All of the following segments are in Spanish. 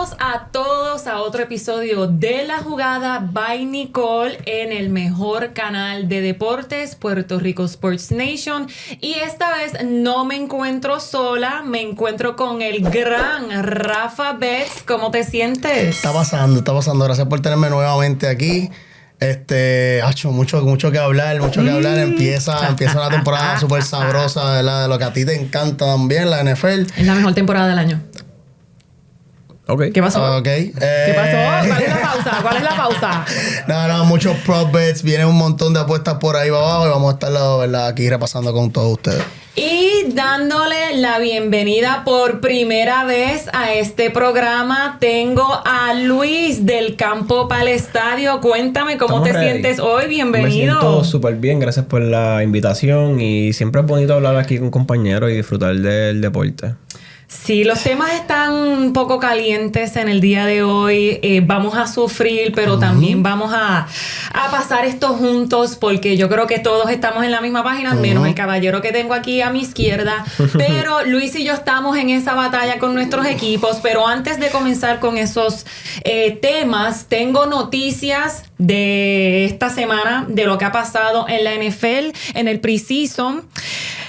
Bienvenidos a todos a otro episodio de La Jugada by Nicole en el mejor canal de deportes, Puerto Rico Sports Nation. Y esta vez no me encuentro sola, me encuentro con el gran Rafa Betts. ¿Cómo te sientes? Está pasando. Gracias por tenerme nuevamente aquí. Mucho que hablar. Empieza una temporada súper sabrosa, ¿verdad? De lo que a ti te encanta también, la NFL. Es la mejor temporada del año. Okay. ¿Qué pasó? Okay. ¿Qué pasó? ¿Cuál es la pausa? No, muchos prop bets. Vienen un montón de apuestas por ahí abajo y vamos a estarlo, ¿verdad? Aquí repasando con todos ustedes. Y dándole la bienvenida por primera vez a este programa, tengo a Luis del Campo para el Estadio. Cuéntame cómo te sientes hoy. Bienvenido. Me siento súper bien, gracias por la invitación. Y siempre es bonito hablar aquí con compañeros y disfrutar del deporte. Sí, los temas están un poco calientes en el día de hoy. Vamos a sufrir, pero también vamos a pasar esto juntos, porque yo creo que todos estamos en la misma página, menos el caballero que tengo aquí a mi izquierda. Pero Luis y yo estamos en esa batalla con nuestros equipos. Pero antes de comenzar con esos temas, tengo noticias de esta semana, de lo que ha pasado en la NFL, en el preseason.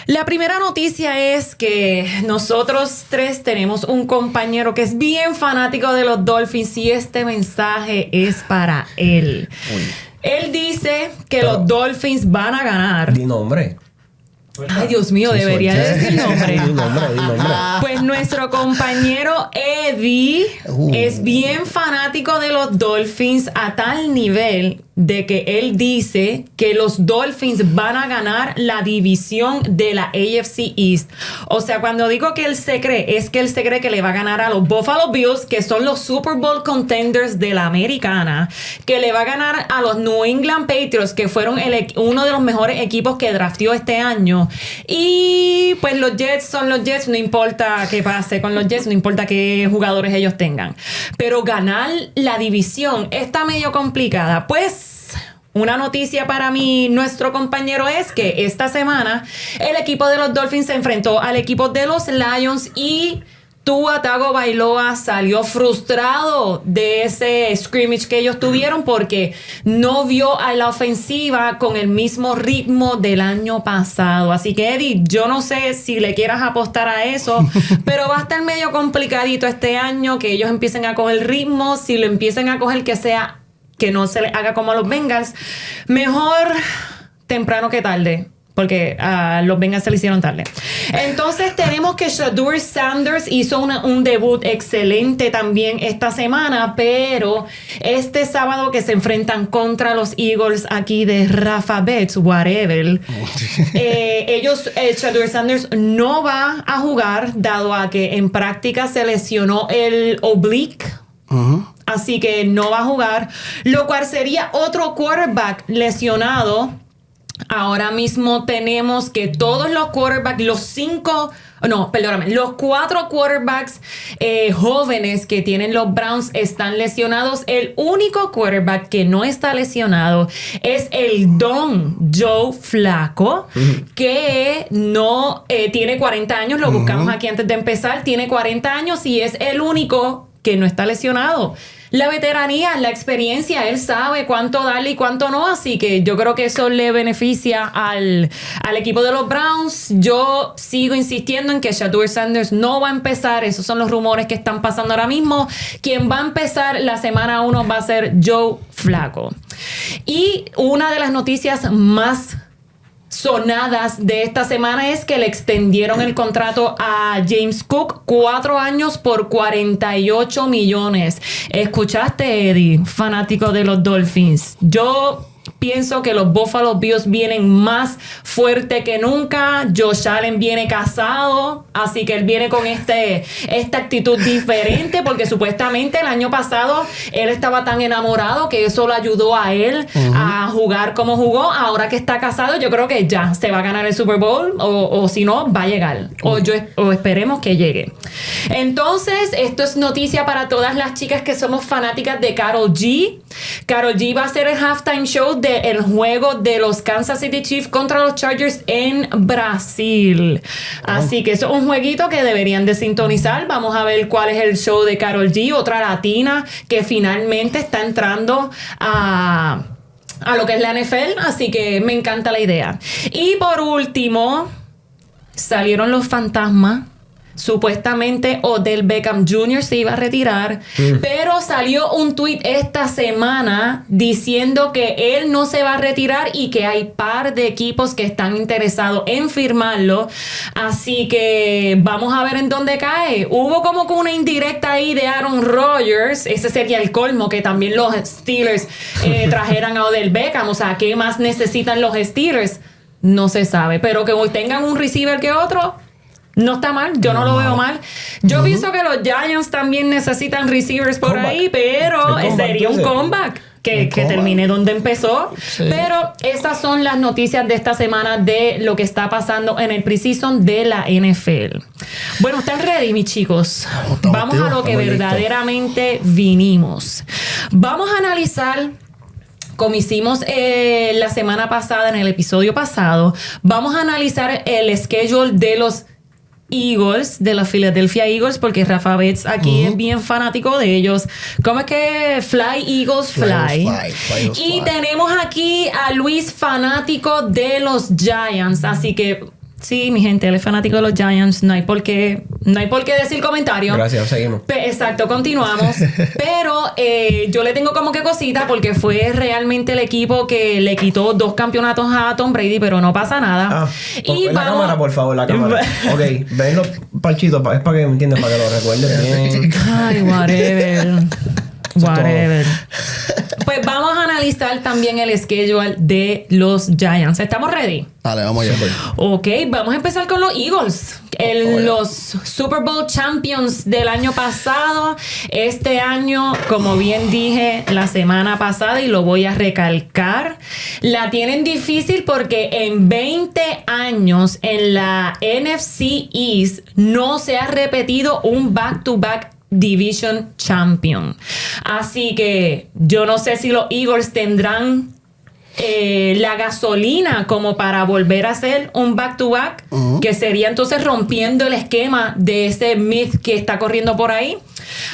La primera noticia es que nosotros tres tenemos un compañero que es bien fanático de los Dolphins y este mensaje es para él. Uy. Él dice que los Dolphins van a ganar. Di nombre. Ay, Dios mío, Sí, debería decir nombre. Di nombre. Pues nuestro compañero Eddie es bien fanático de los Dolphins a tal nivel de que él dice que los Dolphins van a ganar la división de la AFC East. O sea, cuando digo que él se cree, es que él se cree que le va a ganar a los Buffalo Bills, que son los Super Bowl contenders de la americana, que le va a ganar a los New England Patriots, que fueron uno de los mejores equipos que drafteó este año. Y pues los Jets son los Jets, no importa qué pase con los Jets, no importa qué jugadores ellos tengan. Pero ganar la división está medio complicada. Pues una noticia para mí, nuestro compañero, es que esta semana el equipo de los Dolphins se enfrentó al equipo de los Lions y Tua Tagovailoa salió frustrado de ese scrimmage que ellos tuvieron porque no vio a la ofensiva con el mismo ritmo del año pasado. Así que, Eddie, yo no sé si le quieras apostar a eso, pero va a estar medio complicadito este año que ellos empiecen a coger ritmo. Si lo empiecen a coger, que no se les haga como a los Bengals. Mejor temprano que tarde, porque a los Bengals se le hicieron tarde. Entonces tenemos que Shedeur Sanders hizo un debut excelente también esta semana, pero este sábado que se enfrentan contra los Eagles aquí de Rafa Betts, whatever, Shedeur Sanders no va a jugar, dado a que en práctica se lesionó el oblique. Así que no va a jugar, lo cual sería otro quarterback lesionado. Ahora mismo tenemos que todos los quarterbacks, los 4 quarterbacks jóvenes que tienen los Browns están lesionados. El único quarterback que no está lesionado es el Don Joe Flacco, que no tiene 40 años. Lo buscamos aquí antes de empezar. Tiene 40 años y es el único que no está lesionado. La veteranía, la experiencia, él sabe cuánto darle y cuánto no, así que yo creo que eso le beneficia al equipo de los Browns. Yo sigo insistiendo en que Shedeur Sanders no va a empezar, esos son los rumores que están pasando ahora mismo. Quien va a empezar la semana 1 va a ser Joe Flacco. Y una de las noticias más sonadas de esta semana es que le extendieron el contrato a James Cook 4 años por $48 millones. ¿Escuchaste, Eddie, fanático de los Dolphins? Yo pienso que los Buffalo Bills vienen más fuerte que nunca. Josh Allen viene casado, así que él viene con esta actitud diferente, porque supuestamente el año pasado él estaba tan enamorado que eso lo ayudó a él a jugar como jugó. Ahora que está casado, yo creo que ya se va a ganar el Super Bowl, o si no, va a llegar. O esperemos que llegue. Entonces, esto es noticia para todas las chicas que somos fanáticas de Karol G. Karol G va a hacer el halftime show del juego de los Kansas City Chiefs contra los Chargers en Brasil. Así que eso es un jueguito que deberían de sintonizar. Vamos a ver cuál es el show de Karol G, otra latina que finalmente está entrando a lo que es la NFL. Así que me encanta la idea. Y por último, salieron los fantasmas. Supuestamente Odell Beckham Jr. se iba a retirar, pero salió un tweet esta semana diciendo que él no se va a retirar y que hay par de equipos que están interesados en firmarlo. Así que vamos a ver en dónde cae. Hubo como que una indirecta ahí de Aaron Rodgers. Ese sería el colmo, que también los Steelers trajeran a Odell Beckham. O sea, ¿qué más necesitan los Steelers? No se sabe, pero que hoy tengan un receiver que otro, no está mal, yo no lo veo mal. Yo pienso que los Giants también necesitan receivers por ahí, pero sería un comeback que termine donde empezó. Sí. Pero esas son las noticias de esta semana de lo que está pasando en el preseason de la NFL. Bueno, ¿están ready, mis chicos? Vamos a lo que verdaderamente vinimos. Vamos a analizar, como hicimos la semana pasada, en el episodio pasado, vamos a analizar el schedule de los Eagles, de los Philadelphia Eagles, porque Rafa Betts aquí es bien fanático de ellos. ¿Cómo es que? Fly, Eagles, Fly. Y tenemos aquí a Luis, fanático de los Giants. Así que sí, mi gente, él es fanático de los Giants. No hay por qué decir comentario. Gracias, seguimos. Exacto, continuamos. Pero yo le tengo como que cosita, porque fue realmente el equipo que le quitó 2 campeonatos a Tom Brady, pero no pasa nada. Y la cámara, por favor, la cámara. Ok, ven los parchitos, es para que me entiendas, para que lo recuerdes bien. Ay, whatever. Whatever. Pues vamos a analizar también el schedule de los Giants. ¿Estamos ready? Dale, vamos allá. Ok, vamos a empezar con los Eagles. Los Super Bowl Champions del año pasado. Este año, como bien dije la semana pasada, y lo voy a recalcar, la tienen difícil porque en 20 años en la NFC East no se ha repetido un back-to-back Division Champion. Así que yo no sé si los Eagles tendrán la gasolina como para volver a hacer un back-to-back, que sería entonces rompiendo el esquema de ese myth que está corriendo por ahí.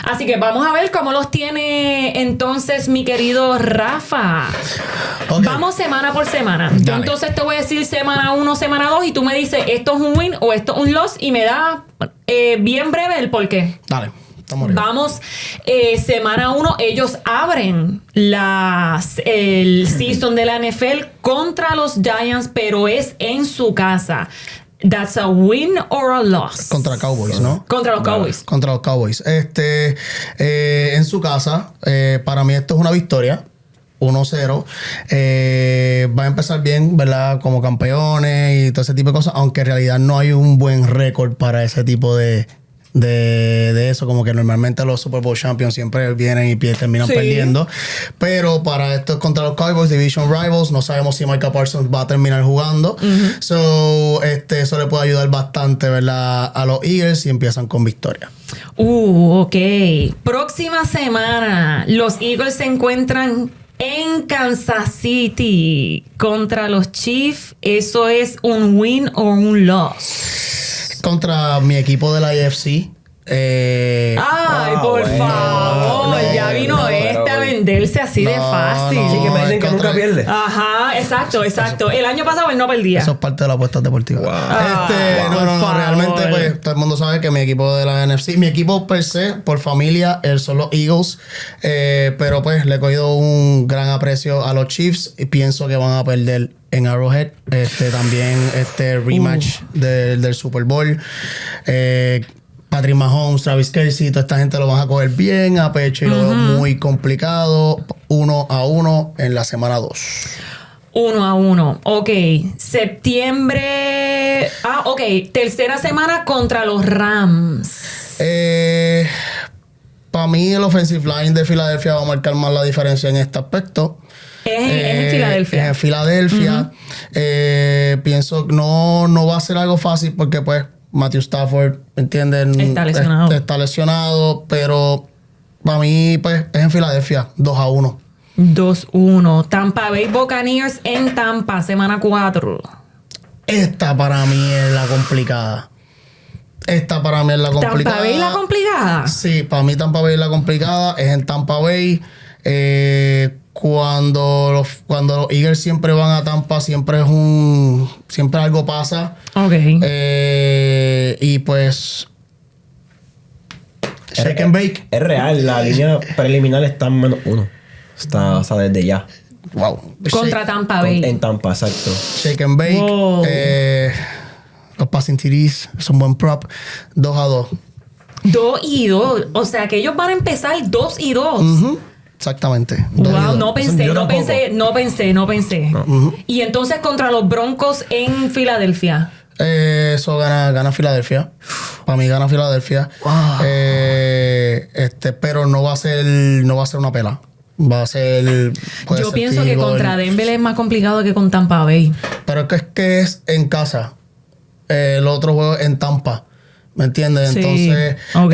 Así que vamos a ver cómo los tiene entonces mi querido Rafa. Okay. Vamos semana por semana. Dale. Yo entonces te voy a decir semana 1, semana 2 y tú me dices esto es un win o esto es un loss y me da bien breve el por qué. Dale. Vamos, semana 1, ellos abren el season de la NFL contra los Giants, pero es en su casa. That's a win or a loss. Contra Cowboys, ¿no? Contra los Cowboys. Contra los Cowboys. En su casa, para mí esto es una victoria. 1-0. Va a empezar bien, ¿verdad? Como campeones y todo ese tipo de cosas, aunque en realidad no hay un buen récord para ese tipo de eso, como que normalmente los Super Bowl Champions siempre vienen y terminan perdiendo, pero para esto contra los Cowboys, Division Rivals, no sabemos si Micah Parsons va a terminar jugando, eso le puede ayudar bastante, ¿verdad? A los Eagles, y empiezan con victoria. Ok. Próxima semana los Eagles se encuentran en Kansas City contra los Chiefs. ¿Eso es un win o un loss? Contra mi equipo de la AFC. Ay, por favor, ya vino a venderse así de fácil. Sí, que me dicen que nunca pierde. Ajá, exacto. El año pasado él no perdía. Eso es parte de la apuesta deportiva. No, realmente pues todo el mundo sabe que mi equipo de la NFC, mi equipo per se, por familia, son los Eagles, pero pues le he cogido un gran aprecio a los Chiefs y pienso que van a perder en Arrowhead. También rematch del Super Bowl. Patrick Mahomes, Travis Kelce, toda esta gente lo van a coger bien a pecho y lo veo muy complicado. 1-1 en la semana 2. 1-1. Ok. Septiembre. Ok. Tercera semana contra los Rams. Para mí el offensive line de Filadelfia va a marcar más la diferencia en este aspecto. Es en Filadelfia. En Filadelfia. Pienso que no va a ser algo fácil porque pues Matthew Stafford, ¿entienden? Está lesionado. Pero para mí pues es en Filadelfia 2-1. 2-1. Tampa Bay Buccaneers en Tampa, semana 4. Esta para mí es la complicada. ¿Tampa Bay la complicada? Sí, para mí Tampa Bay es la complicada. Es en Tampa Bay. Cuando los Eagles siempre van a Tampa, siempre algo pasa. Ok. Y pues shake and bake. Es real, la línea preliminar está en -1. Está, o sea, desde ya. Wow. Contra Tampa Bay. En Tampa, exacto. Shake and bake. Wow. Los passing TDs es un buen prop. 2-2. 2-2. O sea que ellos van a empezar 2-2. Ujú. Exactamente. Wow, no pensé. Ujú. Y entonces contra los Broncos en Filadelfia. Eso gana Filadelfia. Para mí gana Filadelfia. Wow. Pero no va a ser una pela. Va a ser. Yo pienso que contra Denver es más complicado que con Tampa Bay. Pero es que es en casa. El otro juego es en Tampa. ¿Me entiendes? Sí. Entonces, Ok.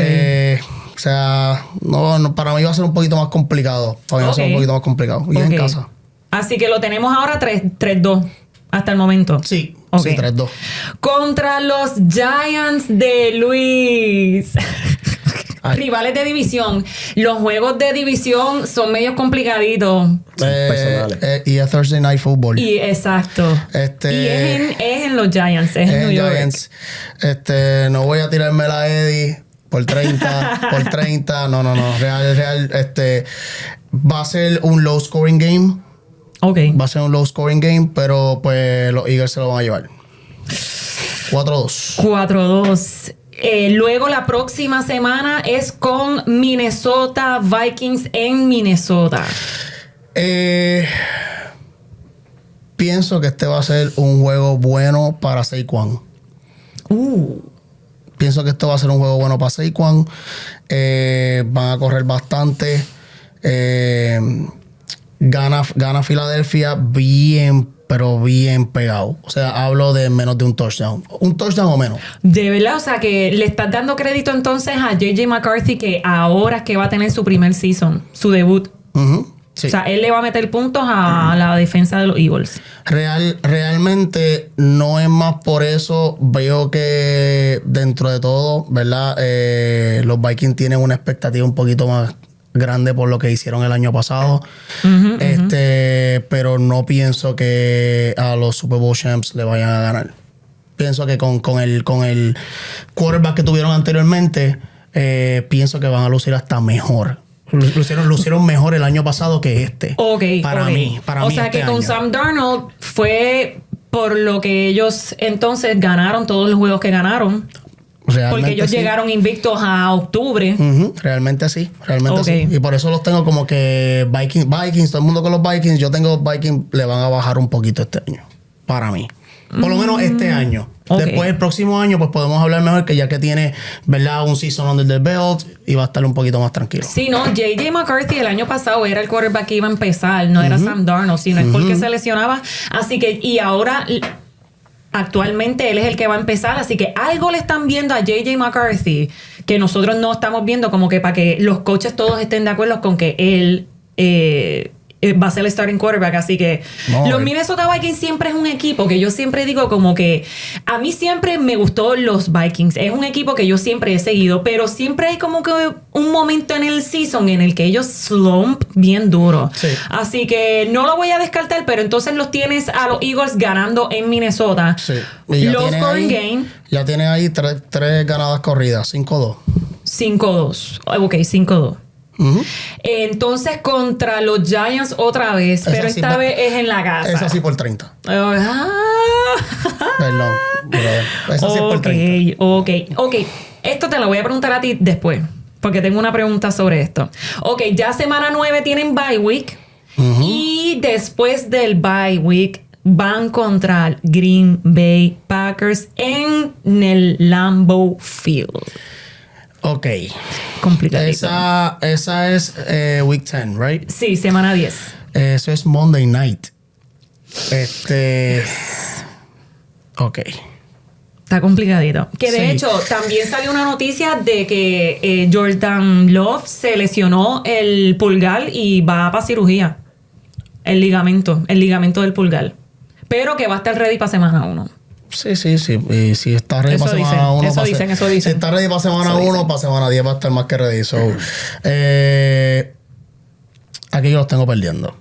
o sea, no, para mí va a ser un poquito más complicado. Para mí va a ser un poquito más complicado. Y es en Ok. casa. Así que lo tenemos ahora 3-2 hasta el momento. Sí, Ok. sí, 3-2. Contra los Giants de Luis. Ay. Rivales de división. Los juegos de división son medio complicaditos. Personales. Y es Thursday Night Football. Y exacto. Este- Y es en los Giants, es en en New York. Giants. No voy a tirarme la Eddie por 30, por 30. No. Real. Va a ser un low scoring game. Ok. Va a ser un low scoring game, pero pues los Eagles se lo van a llevar. 4-2. 4-2. Luego la próxima semana es con Minnesota Vikings en Minnesota. Pienso que este va a ser un juego bueno para Saquon. Pienso que esto va a ser un juego bueno para Saquon. Van a correr bastante. Gana Filadelfia bien, pero bien pegado. O sea, hablo de menos de un touchdown. Un touchdown o menos. De verdad, o sea que le estás dando crédito entonces a J.J. McCarthy que ahora es que va a tener su primer season, su debut. Ujú, sí. O sea, él le va a meter puntos a la defensa de los Eagles. Realmente no es más por eso. Veo que dentro de todo, ¿verdad? Los Vikings tienen una expectativa un poquito más grande por lo que hicieron el año pasado. Pero no pienso que a los Super Bowl champs le vayan a ganar. Pienso que con el quarterback que tuvieron anteriormente, pienso que van a lucir hasta mejor. Lucieron mejor el año pasado que este. Ok. Para mí. O sea este que con año. Sam Darnold fue por lo que ellos entonces ganaron todos los juegos que ganaron. Realmente Porque ellos sí. llegaron invictos a octubre. Ujú, realmente sí. Ok. Sí. Y por eso los tengo como que Vikings, todo el mundo con los Vikings. Yo tengo Vikings, le van a bajar un poquito este año. Para mí. Por lo menos este año. Ok. Después, el próximo año, pues podemos hablar mejor que ya que tiene, ¿verdad? Un season under the belt y va a estar un poquito más tranquilo. Sí, no, J.J. McCarthy el año pasado era el quarterback que iba a empezar, no era Sam Darnold, sino es porque se lesionaba. Así que, y ahora actualmente él es el que va a empezar, así que algo le están viendo a J.J. McCarthy que nosotros no estamos viendo, como que para que los coaches todos estén de acuerdo con que él va a ser el starting quarterback. Así que los Minnesota Vikings siempre es un equipo que yo siempre digo como que a mí siempre me gustó los Vikings. Es un equipo que yo siempre he seguido, pero siempre hay como que un momento en el season en el que ellos slump bien duro. Sí. Así que no lo voy a descartar, pero entonces los tienes a los Eagles ganando en Minnesota. Sí. Y ya Low tienen scoring ahí- game, Ya tienen ahí tres ganadas corridas, 5-2. 5-2. Ok, 5-2. Ujú. Entonces contra los Giants otra vez, Esa pero sí esta va- vez es en la casa. Es así por 30. Ah. Perdón, brother. Es así por 30. Ok. Esto te lo voy a preguntar a ti después, porque tengo una pregunta sobre esto. Ok, ya semana 9 tienen bye week. Y después del bye week van contra Green Bay Packers en el Lambeau Field. Ok. Complicadito. Esa es Week 10, right? Sí, semana 10. Eso es Monday Night. Ok. Está complicadito. Que de Sí. hecho, también salió una noticia de que Jordan Love se lesionó el pulgar y va para cirugía. el ligamento del pulgar. Pero que va a estar ready para semana 1. Sí. Y si está ready para semana 1, eso dicen. Si está ready para semana 1, para semana 10 va a estar más que ready. So, aquí yo los tengo perdiendo.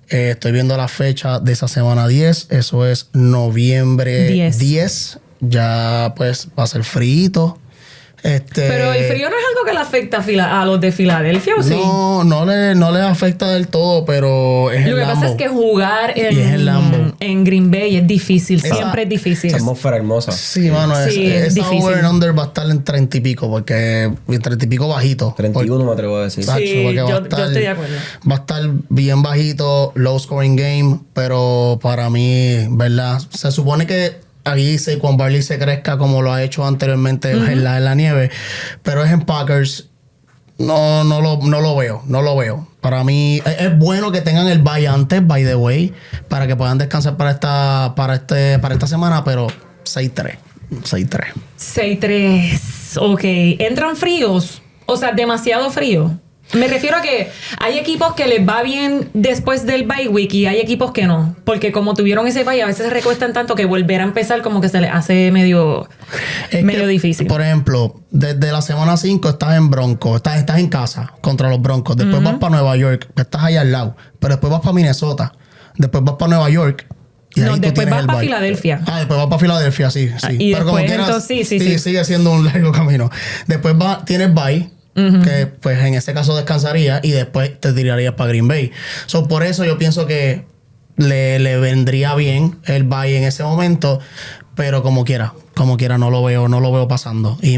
Estoy viendo la fecha de esa semana 10. Eso es noviembre 10. Ya pues va a ser frío. Pero el frío no es algo que le afecta a los de Filadelfia, ¿o sí? No les afecta del todo, pero es Lo que pasa es que jugar en Green Bay es difícil, siempre es difícil. Esa atmósfera hermosa. Sí, mano, es esa over and under va a estar en 30 y pico, porque 30 y pico bajito. 31 me atrevo a decir. Sí, yo estoy de acuerdo. Va a estar bien bajito, low scoring game, pero para mí, ¿verdad? Se supone que aquí Saquon Barkley se crezca como lo ha hecho anteriormente en la nieve, pero es en Packers. No lo veo. Para mí es bueno que tengan el bye antes, by the way, para que puedan descansar para esta semana, pero 6-3. 6-3. Ok. ¿Entran fríos? O sea, demasiado frío. Me refiero a que hay equipos que les va bien después del bye week y hay equipos que no. Porque como tuvieron ese bye, a veces se recuestan tanto que volver a empezar como que se les hace medio difícil. Por ejemplo, desde la semana 5 estás en Broncos, estás en casa contra los Broncos. Después vas para Nueva York, que estás allá al lado. Pero después vas para Minnesota. Después vas para Nueva York. Y no, después vas para Filadelfia. Después vas para Filadelfia, sí. Y pero después, como quieras, entonces, sí. sigue siendo un largo camino. Después tienes bye. Que pues en ese caso descansaría y después te tirarías para Green Bay. Por eso yo pienso que le vendría bien el bye en ese momento, pero como quiera no lo veo pasando. Y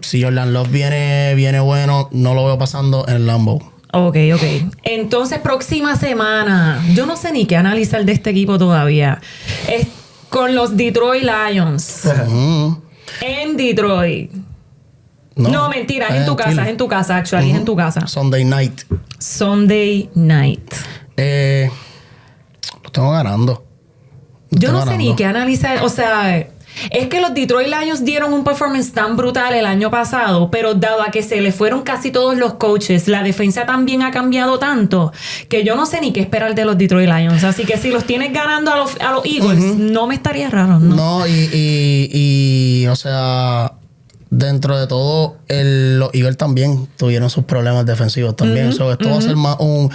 si Jordan Love viene bueno, no lo veo pasando en el Lambeau. Ok. Entonces, próxima semana, yo no sé ni qué analizar de este equipo todavía. Es con los Detroit Lions. En Detroit. No, mentira, es en tu casa, actually, es en tu casa. Sunday night. Lo tengo ganando. Yo no sé ni qué analizar, o sea, es que los Detroit Lions dieron un performance tan brutal el año pasado, pero dado a que se le fueron casi todos los coaches, la defensa también ha cambiado tanto que yo no sé ni qué esperar de los Detroit Lions. Así que si los tienes ganando a los Eagles, no me estaría raro, ¿no? No, y o sea, dentro de todo, los Eagles también tuvieron sus problemas defensivos también. Esto va a ser más un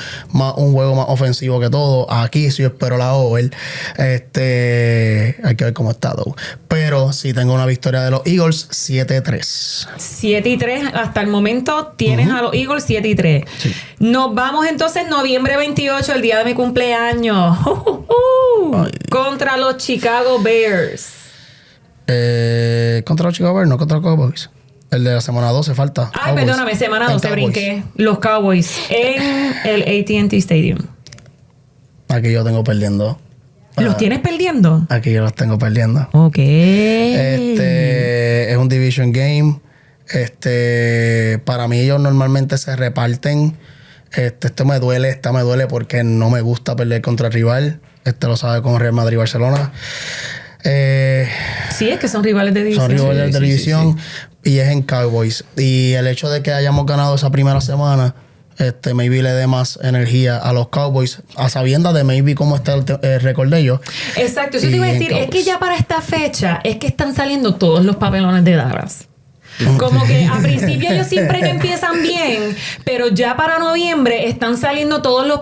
juego más ofensivo que todo. Aquí sí yo espero la over. Hay que ver cómo está, though. Pero sí tengo una victoria de los Eagles, 7-3. 7-3. Hasta el momento tienes a los Eagles 7-3. Sí. Nos vamos entonces noviembre 28, el día de mi cumpleaños. Contra los Chicago Bears. Contra los Chicago Bears, no contra los Cowboys. El de la semana 12 falta. Ay, Cowboys. Perdóname, semana 12 brinqué. Los Cowboys en el AT&T Stadium. Aquí yo tengo perdiendo. ¿Los tienes perdiendo? Aquí yo los tengo perdiendo. Ok. Es un division game. Para mí ellos normalmente se reparten. Esto me duele porque no me gusta perder contra el rival. Lo sabe con Real Madrid y Barcelona. Sí, es que son rivales de división. Son rivales de división y es en Cowboys. Y el hecho de que hayamos ganado esa primera semana, maybe le dé más energía a los Cowboys, a sabiendas de maybe cómo está el récord de ellos. Exacto, eso te iba a decir. Es que ya para esta fecha es que están saliendo todos los papelones de Dallas. Como que a principio ellos siempre empiezan bien, pero ya para noviembre están saliendo todos los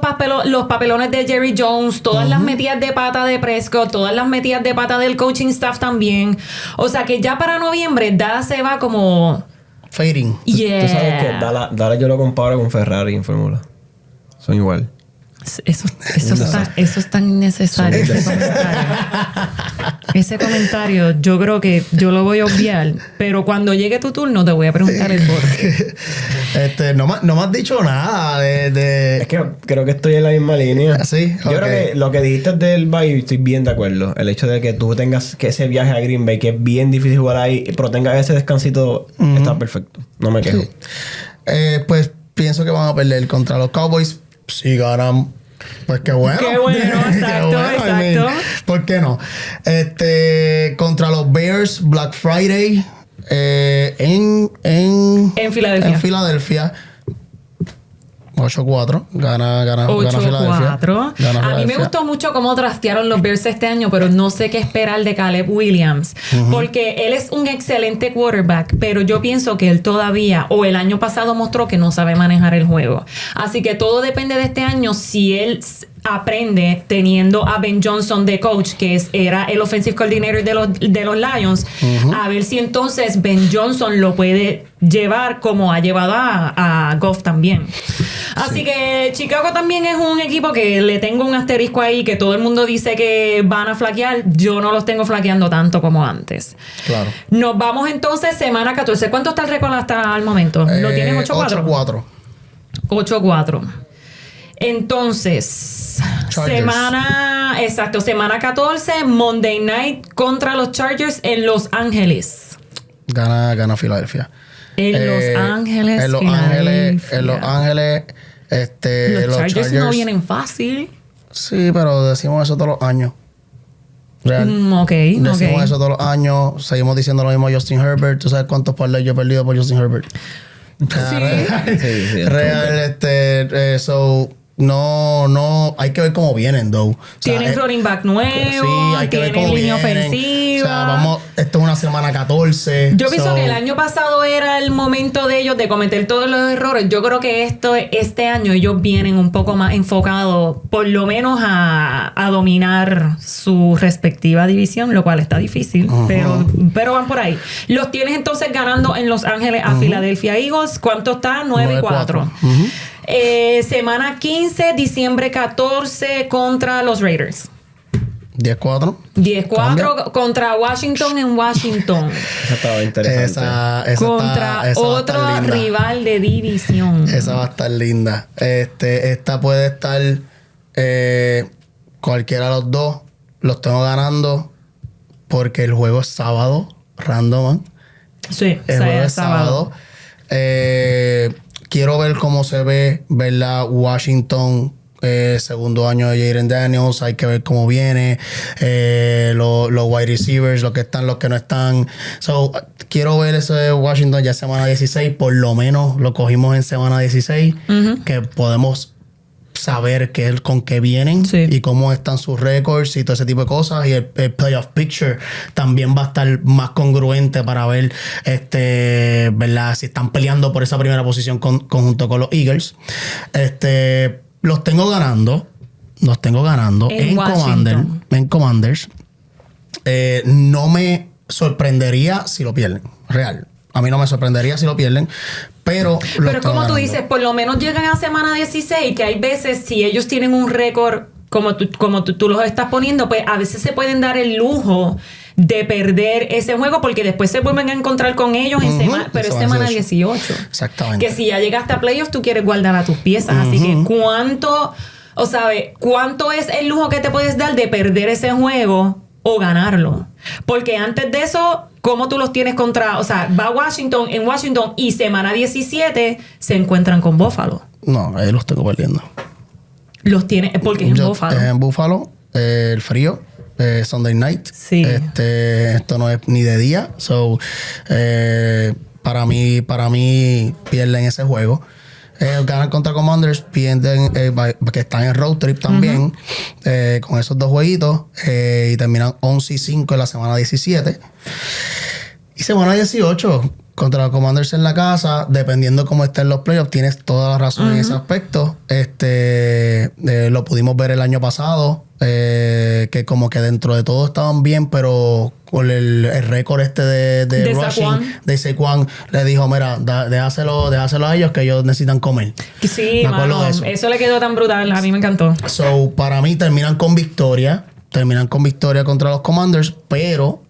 papelones de Jerry Jones, todas las metidas de pata de Prescott, todas las metidas de pata del coaching staff también. O sea que ya para noviembre Dallas se va como fading. Yeah. Tú sabes que Dallas yo lo comparo con Ferrari en Fórmula. Son igual. Eso es tan innecesario. Ese comentario yo creo que yo lo voy a obviar, pero cuando llegue tu turno te voy a preguntar el por qué. No me has dicho nada Es que creo que estoy en la misma línea. ¿Sí? Yo creo que lo que dijiste del bye estoy bien de acuerdo. El hecho de que tú tengas que ese viaje a Green Bay, que es bien difícil jugar ahí, pero tengas ese descansito, está perfecto. No me quejo. Pues pienso que van a perder contra los Cowboys. Si ganan, pues qué bueno. Qué bueno, exacto. ¿Por qué no? Contra los Bears, Black Friday, en Filadelfia. En Filadelfia. 8-4. Gana Filadelfia. 8-4. Gana A mí me Filadelfia. gustó mucho cómo draftearon los Bears este año, pero no sé qué esperar de Caleb Williams. Porque él es un excelente quarterback, pero yo pienso que él todavía, o el año pasado mostró que no sabe manejar el juego. Así que todo depende de este año si él aprende teniendo a Ben Johnson de coach, que era el offensive coordinator de los Lions, a ver si entonces Ben Johnson lo puede llevar como ha llevado a Goff también. Así que Chicago también es un equipo que le tengo un asterisco ahí, que todo el mundo dice que van a flaquear. Yo no los tengo flaqueando tanto como antes. Claro. Nos vamos entonces semana 14. ¿Cuánto está el récord hasta el momento? ¿Lo tienes 8-4? 8-4. 8-4. Entonces, Chargers. semana 14, Monday Night contra los Chargers en Los Ángeles. Gana Filadelfia. En Los Ángeles, En Los Ángeles, los Chargers no vienen fácil. Sí, pero decimos eso todos los años. Real. Decimos eso todos los años. Seguimos diciendo lo mismo a Justin Herbert. ¿Tú sabes cuántos parlays yo he perdido por Justin Herbert? Sí, Real, so no, hay que ver cómo vienen, though. O sea, Tienen running back nuevo, sí, hay que ver tienen cómo línea vienen. ofensiva. O sea, esto es una semana 14. Yo pienso que el año pasado era el momento de ellos de cometer todos los errores. Yo creo que este año ellos vienen un poco más enfocados, por lo menos a dominar su respectiva división, lo cual está difícil, pero van por ahí. Los tienes entonces ganando en Los Ángeles a Philadelphia Eagles. ¿Cuánto está? 9-4. Semana 15, diciembre 14 contra los Raiders. 10-4. 10-4 contra Washington en Washington. Esa estaba interesante. Esa Contra esa va a otro estar linda. rival de división. Esa va a estar linda. Esta puede estar cualquiera de los dos. Los tengo ganando porque el juego es sábado, random. Sí, El juego es sábado. Quiero ver cómo se ve, ¿verdad? Washington, segundo año de Jayden Daniels. Hay que ver cómo viene. Los wide receivers, los que están, los que no están. So, quiero ver ese de Washington ya semana 16. Por lo menos lo cogimos en semana 16. Que podemos saber con qué vienen y cómo están sus récords y todo ese tipo de cosas. Y el playoff picture también va a estar más congruente para ver ¿verdad? Si están peleando por esa primera posición junto con los Eagles. Los tengo ganando en Commanders. No me sorprendería si lo pierden. Real. A mí no me sorprendería si lo pierden, pero como tú dices, por lo menos llegan a semana 16, que hay veces, si ellos tienen un récord, como tú los estás poniendo, pues a veces se pueden dar el lujo de perder ese juego porque después se vuelven a encontrar con ellos en semana, pero es semana 18. Exactamente. Que si ya llegaste a playoffs, tú quieres guardar a tus piezas. Así que ¿cuánto es el lujo que te puedes dar de perder ese juego o ganarlo? Porque antes de eso, ¿cómo tú los tienes contra? O sea, va en Washington y semana 17 se encuentran con Buffalo. No, ahí los tengo perdiendo. Los tienes, porque es en Buffalo. Es en Buffalo, el frío, Sunday night. Sí. Esto no es ni de día. So, para mí pierden ese juego. Ganan contra Commanders, pierden, que están en road trip también, con esos dos jueguitos, y terminan 11-5 en la semana 17. Y semana 18, contra los Commanders en la casa, dependiendo cómo estén los playoffs, tienes toda la razón en ese aspecto. Lo pudimos ver el año pasado, que como que dentro de todo estaban bien, pero con el récord de rushing de Saquon, le dijo, mira, déjaselo a ellos que ellos necesitan comer. Sí, me acuerdo de eso le quedó tan brutal, a mí me encantó. So, para mí terminan con victoria contra los Commanders, pero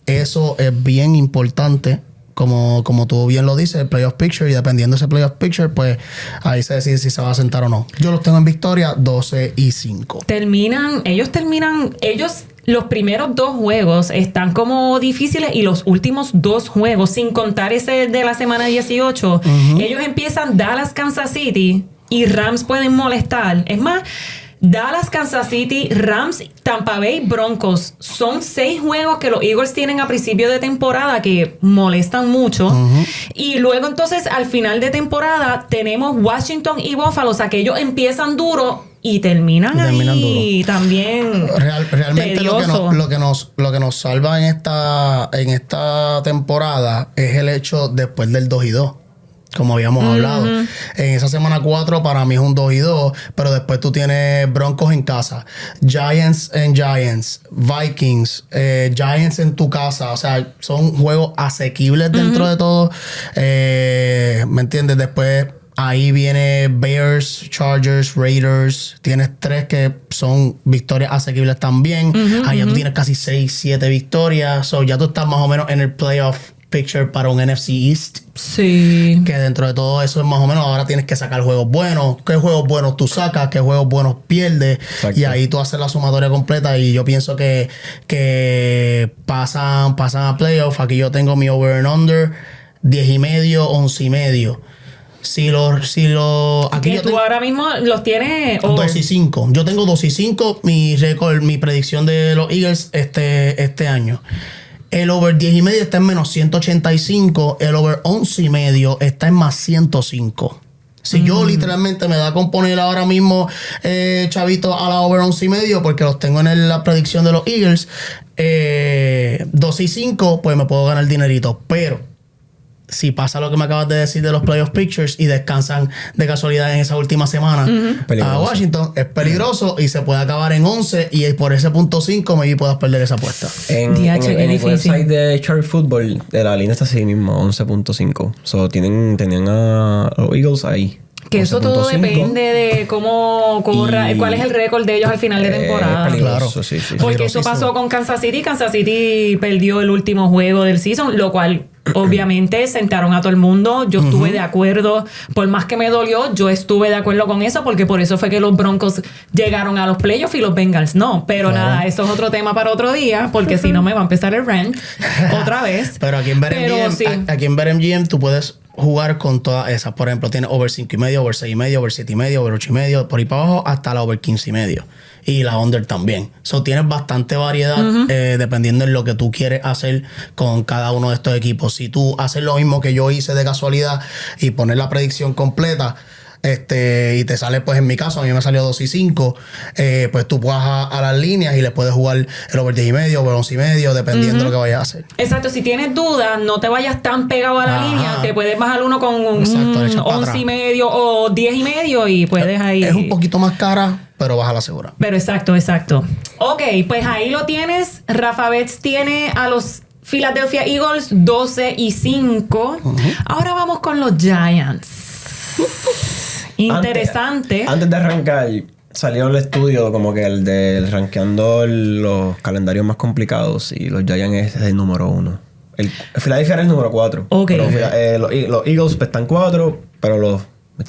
eso es bien importante. Como tú bien lo dices, el playoff picture, y dependiendo de ese playoff picture, pues ahí se decide si se va a sentar o no. Yo los tengo en victoria 12-5. Ellos los primeros dos juegos están como difíciles, y los últimos dos juegos, sin contar ese de la semana 18, ellos empiezan Dallas, Kansas City, y Rams pueden molestar. Es más, Dallas, Kansas City, Rams, Tampa Bay, Broncos. Son 6 juegos que los Eagles tienen a principio de temporada que molestan mucho. Y luego entonces al final de temporada tenemos Washington y Buffalo. O sea que ellos empiezan duro y terminan ahí duro. También realmente lo que nos salva en esta temporada es el hecho después del 2-2. Como habíamos hablado. En esa semana 4 para mí es un 2-2, pero después tú tienes Broncos en casa, Giants en Giants, Vikings, Giants en tu casa. O sea, son juegos asequibles dentro de todo. ¿Me entiendes? Después ahí viene Bears, Chargers, Raiders. Tienes 3 que son victorias asequibles también. Allá tú tienes casi 6, 7 victorias. So ya tú estás más o menos en el playoff picture para un NFC East. Sí. Que dentro de todo eso es más o menos, ahora tienes que sacar juegos buenos. ¿Qué juegos buenos tú sacas? ¿Qué juegos buenos pierdes? Exacto. Y ahí tú haces la sumatoria completa. Y yo pienso que pasan a playoff. Aquí yo tengo mi over and under 10.5, 11.5. Aquí que tú ahora mismo los tienes over 2-5. Yo tengo 2-5. Mi récord, mi predicción de los Eagles este año. El over 10.5 está en menos 185. El over 11.5 está en más 105. Si yo literalmente me da con poner ahora mismo chavito a la over 11.5 porque los tengo en la predicción de los Eagles, 2-5, pues me puedo ganar dinerito. Pero si pasa lo que me acabas de decir de los playoff pictures y descansan de casualidad en esa última semana a Washington, es peligroso y se puede acabar en 11 y por ese punto 5 maybe puedas perder esa apuesta. En el website de Chart Football la línea está así mismo, 11.5. So, tenían a los Eagles ahí. Que eso todo depende de cómo corra, cuál es el récord de ellos al final de temporada. Claro. Sí. Porque eso pasó con Kansas City. Kansas City perdió el último juego del season, lo cual obviamente sentaron a todo el mundo. Yo estuve de acuerdo, por más que me dolió, yo estuve de acuerdo con eso, porque por eso fue que los Broncos llegaron a los playoffs y los Bengals no. Pero nada, eso es otro tema para otro día, porque si no me va a empezar el rant otra vez. Pero aquí en BetMGM tú puedes jugar con todas esas. Por ejemplo, tienes over 5.5, over 6.5, over 7.5, over 8.5, por ahí para abajo hasta la over 15.5. Y la under también. So, tienes bastante variedad dependiendo de lo que tú quieres hacer con cada uno de estos equipos. Si tú haces lo mismo que yo hice de casualidad y poner la predicción completa, y te sale, pues en mi caso, a mí me salió 2-5, pues tú vas a las líneas y le puedes jugar el over 10.5, over 11.5, dependiendo de lo que vayas a hacer. Exacto, si tienes dudas, no te vayas tan pegado a la línea, te puedes bajar uno con un 11.5 o 10.5 y puedes ahí. Es un poquito más cara, pero vas a la segura. Pero exacto. Ok, pues ahí lo tienes. Rafa Betts tiene a los Philadelphia Eagles 12-5. Ahora vamos con los Giants. Interesante. Antes de arrancar, salió el estudio como que el de rankeando los calendarios más complicados y los Giants es el número 1. El Philadelphia era el número 4. Okay. Pero, los Eagles pues, están 4, pero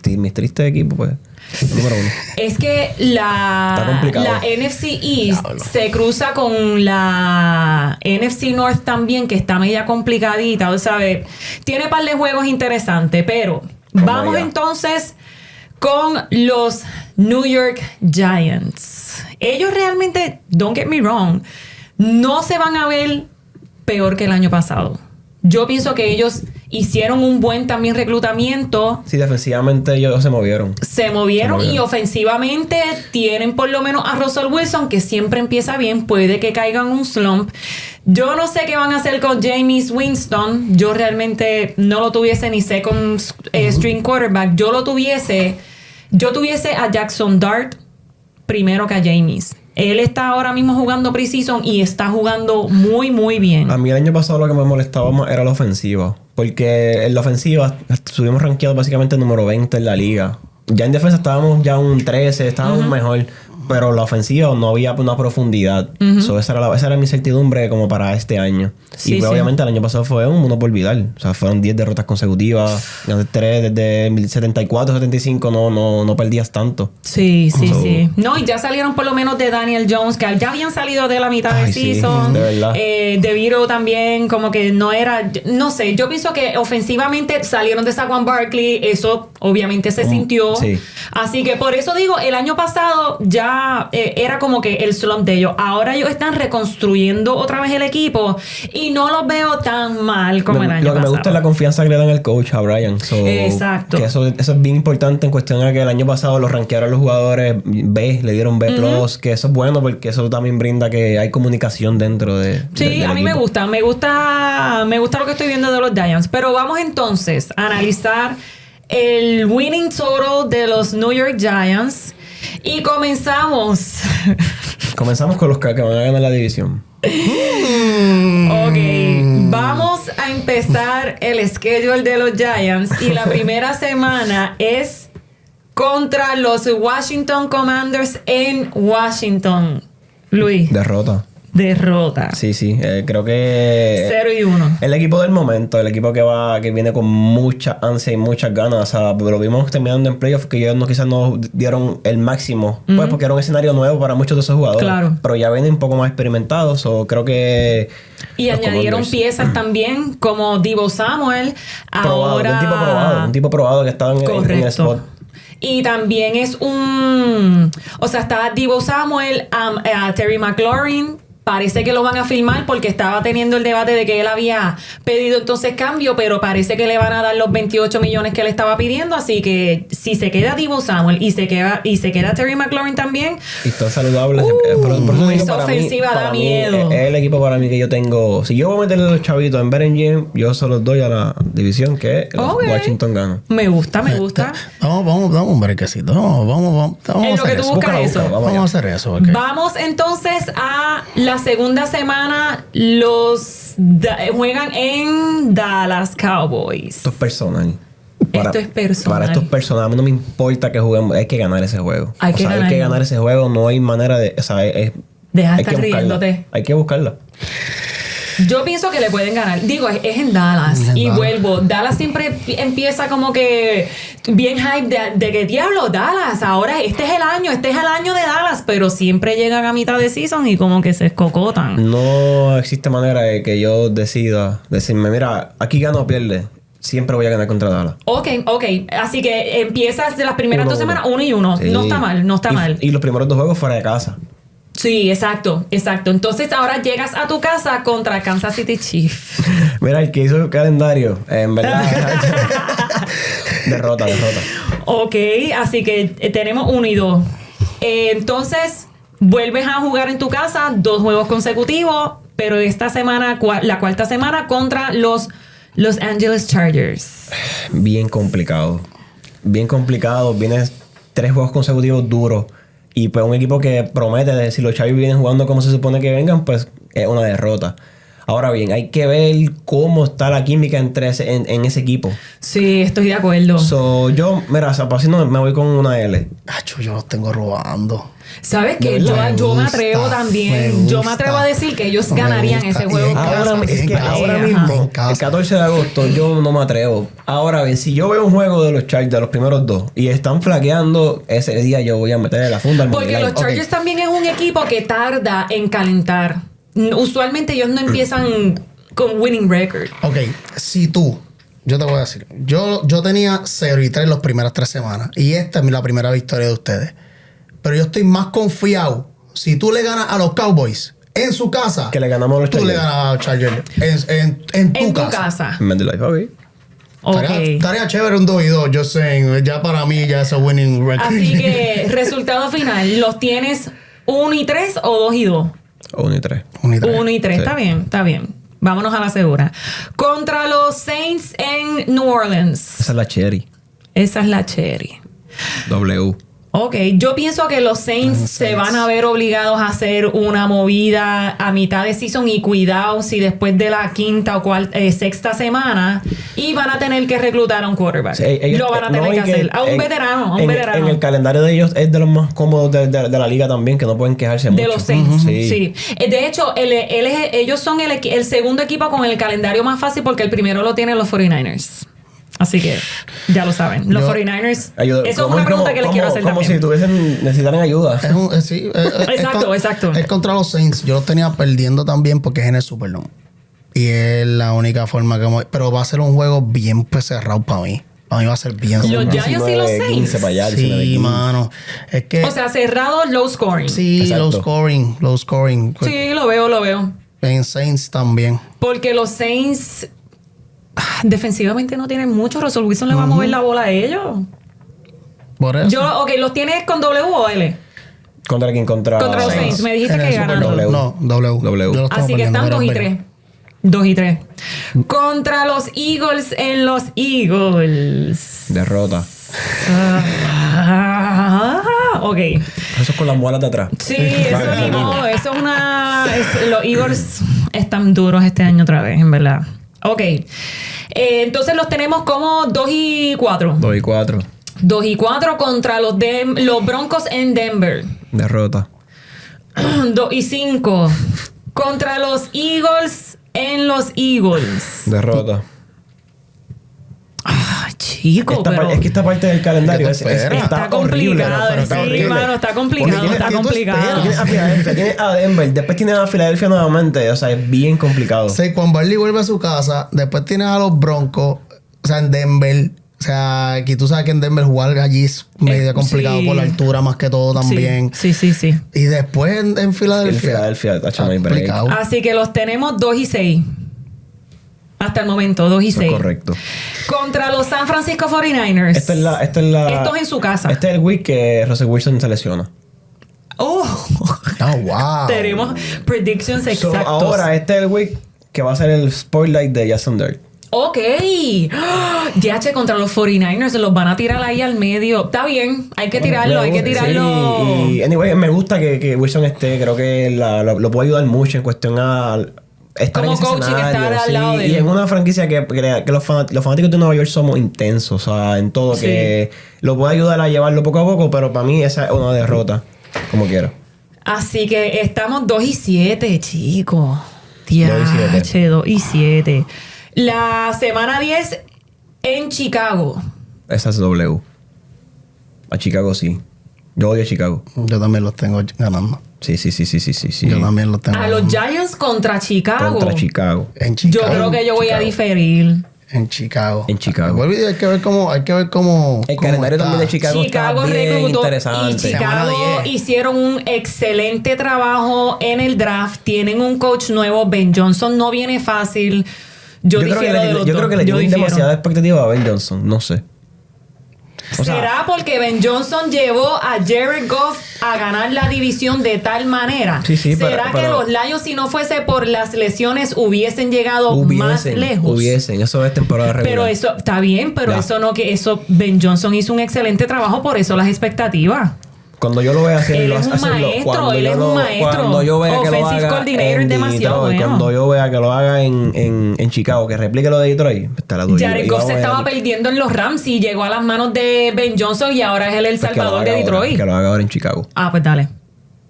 mis tristes equipos pues el número 1. Es que la NFC East se cruza con la NFC North también, que está media complicadita, ¿sabes? Tiene un par de juegos interesantes, pero vamos entonces con los New York Giants. Ellos realmente, don't get me wrong, no se van a ver peor que el año pasado. Yo pienso que ellos hicieron un buen también reclutamiento. Sí, defensivamente ellos se movieron. Se movieron y ofensivamente tienen por lo menos a Russell Wilson, que siempre empieza bien. Puede que caiga en un slump. Yo no sé qué van a hacer con Jameis Winston. Yo realmente no lo tuviese ni second string quarterback. Yo tuviese a Jackson Dart primero que a Jameis. Él está ahora mismo jugando preseason y está jugando muy, muy bien. A mí el año pasado lo que me molestaba más era la ofensiva. Porque en la ofensiva estuvimos rankeados básicamente número 20 en la liga. Ya en defensa estábamos ya un 13, estábamos mejor. Pero la ofensiva no había una profundidad. So, esa era mi incertidumbre como para este año. Sí, y pues, obviamente el año pasado fue un mundo por olvidar. O sea, fueron 10 derrotas consecutivas. 3 desde 74, 75 no perdías tanto. Sí. No, y ya salieron por lo menos de Daniel Jones, que ya habían salido de la mitad del season. De verdad. De Viro también, como que no era... No sé, yo pienso que ofensivamente salieron de Saquon Barkley. Eso obviamente se sintió. Sí. Así que por eso digo, el año pasado ya era como que el slump de ellos. Ahora ellos están reconstruyendo otra vez el equipo y no los veo tan mal como el año pasado. Lo que me gusta es la confianza que le dan al coach, a Brian. Exacto. Que eso es bien importante en cuestión de que el año pasado los rankearon los jugadores B, le dieron B+, que eso es bueno porque eso también brinda que hay comunicación dentro de Sí, a mí me gusta lo que estoy viendo de los Giants. Pero vamos entonces a analizar el winning total de los New York Giants y comenzamos. Comenzamos con los que van a ganar la división. Ok, vamos a empezar el schedule de los Giants y la primera semana es contra los Washington Commanders en Washington. Luis. Derrota. Sí. Creo que 0-1. el equipo del momento, el equipo que viene con mucha ansia y muchas ganas. O sea, lo vimos terminando en playoffs que ellos quizás no dieron el máximo. Pues porque era un escenario nuevo para muchos de esos jugadores. Claro. Pero ya vienen un poco más experimentados. O creo que. Y añadieron piezas también, como Deebo Samuel. Un tipo probado que estaba en el spot. Y también es está Deebo Samuel, Terry McLaurin. Parece que lo van a firmar porque estaba teniendo el debate de que él había pedido entonces cambio, pero parece que le van a dar los 28 millones que él estaba pidiendo. Así que si se queda Deebo Samuel y se queda Terry McLaurin también. Y están saludables. Esa ofensiva da miedo. Es el equipo para mí que yo tengo. Si yo voy a meterle los chavitos en BetMGM, yo se los doy a la división que los Washington gana. Me gusta. Vamos, un brequecito. Vamos en lo que tú buscas eso. Vamos a hacer eso. Okay. Vamos entonces a la segunda semana. Juegan en Dallas Cowboys. Esto es personal. Esto es personal. Para estos personajes, a mí no me importa que juguemos. Hay que ganar ese juego. Hay que ganar ese juego. No hay manera de. O sea, deja de estar riéndote. Hay que buscarla. Yo pienso que le pueden ganar. Digo, es en Dallas. Vuelvo. Dallas siempre empieza como que bien hype de que diablo, Dallas. Ahora este es el año de Dallas. Pero siempre llegan a mitad de season y como que se escocotan. No existe manera de que yo decida decirme, mira, aquí gano o pierde. Siempre voy a ganar contra Dallas. Ok. Así que empiezas de las primeras 2 semanas 1-1. Sí. No está mal. Y los primeros 2 juegos fuera de casa. Sí, exacto. Entonces ahora llegas a tu casa contra Kansas City Chiefs. Mira, el que hizo el calendario, en verdad. derrota. Ok, así que tenemos 1 y 2. Entonces, vuelves a jugar en tu casa 2 juegos consecutivos, pero esta semana, la cuarta semana, contra los Los Angeles Chargers. Bien complicado. Vienes 3 juegos consecutivos duros. Y pues un equipo que promete de si los Chargers vienen jugando como se supone que vengan, pues es una derrota. Ahora bien, hay que ver cómo está la química en ese equipo. Sí, estoy de acuerdo. Yo, mira, así no me voy con una L. Yo los tengo robando. ¿Sabes qué? Yo me atrevo también. Yo me atrevo a decir que ellos ganarían ese juego. Ahora mismo, el 14 de agosto, yo no me atrevo. Ahora bien, si yo veo un juego de los Chargers, de los primeros 2, y están flaqueando, ese día yo voy a meterle la funda al Porque los Chargers también es un equipo que tarda en calentar. Usualmente ellos no empiezan con winning record. Ok, yo te voy a decir, yo tenía 0-3 las primeras 3 semanas. Y esta es la primera victoria de ustedes. Pero yo estoy más confiado. Si tú le ganas a los Cowboys en su casa, que le ganamos a los Chargers. Tú le ganas a los Chargers en tu casa. Okay. Estaría chévere un 2-2. Yo sé, ya para mí ya es un winning record. Así que, resultado final, ¿los tienes 1-3 o 2-2? 1-3. 1-3, sí. Está bien. Vámonos a la segura. Contra los Saints en New Orleans. Esa es la Cherry. W. Ok, yo pienso que los Saints se van a ver obligados a hacer una movida a mitad de season y cuidado si después de la quinta o sexta semana y van a tener que reclutar a un quarterback. Sí, lo van a tener que hacer. A un veterano. En el calendario de ellos es de los más cómodos de la liga también, que no pueden quejarse mucho. De los Saints, sí. De hecho, ellos son el segundo equipo con el calendario más fácil porque el primero lo tienen los 49ers. Así que ya lo saben. Los 49ers. Eso es una pregunta que les quiero hacer también. Como si necesitaran ayuda. Exacto. Es contra los Saints. Yo los tenía perdiendo también porque es en el Superdome. Y es la única forma que... Pero va a ser un juego bien cerrado para mí. Para mí va a ser bien. Los cerrado. Giants y los 19, 15 Saints. para allá, 19, Sí, 15. mano. Es que... O sea, cerrado, low scoring. sí, Exacto. low scoring. Sí, lo veo. En Saints también. Porque los Saints defensivamente no tienen mucho. Russell Wilson le va a mover la bola a ellos. Por eso. ¿Los tienes con W o L? ¿Contra quién? Contra Contra los Saints. Me dijiste En el que Super ganaron. W. No, W. W. Yo los tengo Así que perdiendo, están pero 2 y es 3. verdad. 2 y 3. Contra los Eagles en los Eagles. derrota. Ok. Eso es con las muelas de atrás. Sí, eso ni modo. Eso es los Eagles están duros este año otra vez, en verdad. Ok. Entonces los tenemos como 2 y 4. 2 y 4. 2 y 4 contra los Broncos en Denver. Derrota. 2 y 5 contra los Eagles en los Eagles. Derrota. Ay, chico, pero Es que esta parte del calendario Es que tú esperas. está complicado. pero está Sí, horrible. mano, está Porque complicado. tienes- Está ¿qué tú complicado. esperas? Tienes a Filadelfia, tienes a Denver, después tienes a Filadelfia nuevamente. O sea, es bien complicado. Saquon Barkley vuelve a su casa. Después tienes a los Broncos. O sea, en Denver. O sea, aquí tú sabes que en Denver jugar allí es medio complicado sí. por la altura más que todo también. Sí. Y después en En Filadelfia. Filadelfia, tacho, no hay break. complicado. Así que los tenemos 2 y 6. Hasta el momento, 2 y Eso es 6. correcto. Contra los San Francisco 49ers. Esta es la. Esto es en su casa. Este es el week que Russell Wilson se lesiona. Oh, Oh, wow. tenemos predictions So, exactos. ahora, este es el week que va a ser el spotlight de Jason Dirt. Ok. DH contra los 49ers. Los van a tirar ahí al medio. Está bien. Hay que tirarlo. Hay que tirarlo. Sí, y anyway, me gusta que Wilson esté. Creo que lo puede ayudar mucho en cuestión a estar Como en ese coaching, escenario, estar al lado de y él. en una franquicia que los fanáticos de Nueva York somos intensos, o sea, en todo, Sí. que lo puede ayudar a llevarlo poco a poco, pero para mí esa es una derrota, como quiera. Así que estamos 2 y 7, chicos. 2 y 7. Diache, 2 y 7. La semana 10 en Chicago. Esa es W. A Chicago sí. Yo odio a Chicago. Yo también los tengo ganando. Sí. Yo también los tengo A los ganando. Giants contra Chicago. Contra Chicago. En Yo Chicago. creo que yo voy a Chicago. diferir. En Chicago. En Chicago. Vuelvo y hay que ver cómo. El cómo calendario está. también de Chicago Chicago está bien reclutó y interesante. Chicago Semana 10. hicieron un excelente trabajo en el draft. Tienen un coach nuevo. Ben Johnson no viene fácil. Yo creo que difiero de los yo creo dos. que le Yo tienen difiero. demasiada expectativa a Ben Johnson. No sé. O sea, ¿Será porque Ben Johnson llevó a Jared Goff a ganar la división de tal manera? Sí, ¿Será que pero- los Lions, si no fuese por las lesiones, hubiesen llegado más lejos? Hubiesen. Eso es temporada regular. Pero eso está bien, pero Ya. eso no que eso Ben Johnson hizo un excelente trabajo, por eso las expectativas. Cuando yo lo vea hacer, Él lo es un hacerlo. maestro, Cuando él yo es un maestro. Cuando yo vea que lo Offensive haga coordinator en demasiado Detroit, bueno. cuando yo vea que lo haga en Chicago, que replique lo de Detroit, está la duda. Jared Goff se estaba perdiendo en los Rams y llegó a las manos de Ben Johnson y ahora es el Salvador de Detroit. Que lo haga ahora en Chicago. Ah, pues dale.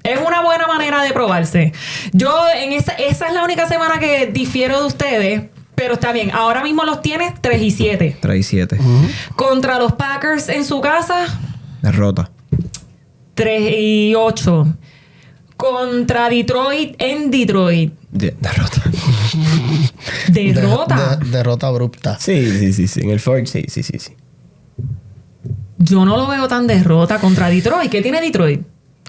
Es una buena manera de probarse. Yo en esa es la única semana que difiero de ustedes, pero está bien. Ahora mismo los tienes 3 y 7. 3 y 7. Contra los Packers en su casa, Derrota. 3 y 8. Contra Detroit en Detroit. Derrota. Derrota. Derrota abrupta. Sí. En el Ford, sí. Yo no lo veo tan derrota contra Detroit. ¿Qué tiene Detroit?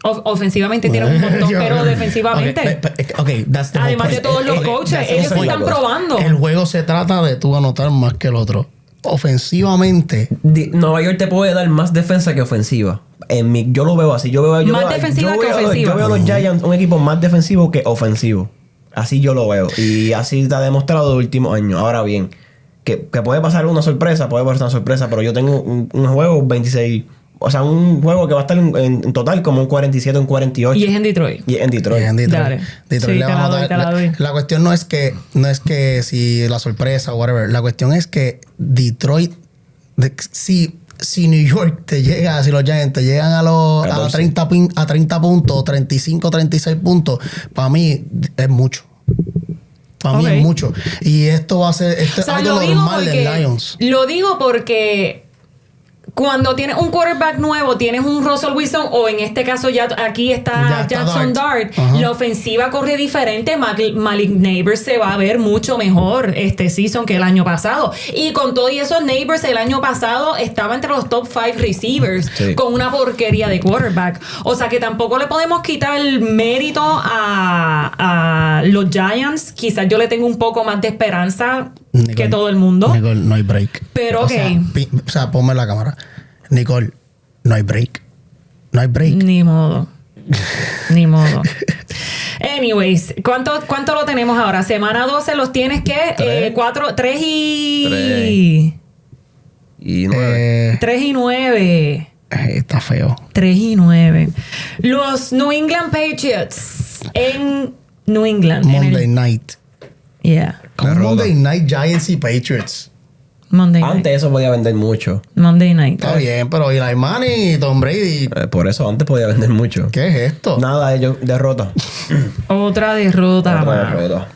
Ofensivamente tiene un montón, pero defensivamente. Ok, that's the whole Además de point. todos los coaches, that's the ellos se whole están point. probando. El juego se trata de tú anotar más que el otro. Ofensivamente, Nueva York te puede dar más defensa que ofensiva. Yo lo veo así. Más defensiva que ofensiva. Yo veo a los Giants un equipo más defensivo que ofensivo. Así yo lo veo. Y así te ha demostrado los últimos años. Ahora bien, que puede pasar una sorpresa, pero yo tengo un juego 26. O sea, un juego que va a estar en total como un 47, un 48. Y es en Detroit. Y en Detroit. en Detroit. Dale. Detroit Sí, le te va a la doy, matar. te la doy. La cuestión no es que si la sorpresa o whatever. La cuestión es que Detroit, si New York te llega, si los Giants te llegan a 14. 30 puntos, 35, 36 puntos, para mí es mucho. Para mí Ok. es mucho. Y esto va a ser, esto O sea, es algo normal en Lions. lo digo porque cuando tienes un quarterback nuevo, tienes un Russell Wilson o en este caso ya aquí está Jackson Dart, la ofensiva corre diferente. Malik Neighbors se va a ver mucho mejor este season que el año pasado. Y con todo y eso, Neighbors el año pasado estaba entre los top 5 receivers con una porquería de quarterback. O sea que tampoco le podemos quitar el mérito a los Giants. Quizás yo le tengo un poco más de esperanza que todo el mundo. Nicole, no hay break. Pero ok. O sea, ponme la cámara. Nicole, no hay break. No hay break. Ni modo. Ni modo. Anyways, ¿cuánto lo tenemos ahora? Semana 12 los tienes que 3 y 9. 3 y 9. Está feo. 3 y 9. Los New England Patriots en New England. Monday night. Yeah. Como Monday night Giants y Patriots. Monday night. Antes eso podía vender mucho. Monday night. Está bien, pero Eli Manning y Tom Brady. Por eso antes podía vender mucho. ¿Qué es esto? Nada, ellos derrota. Otra derrota. Otra derrota.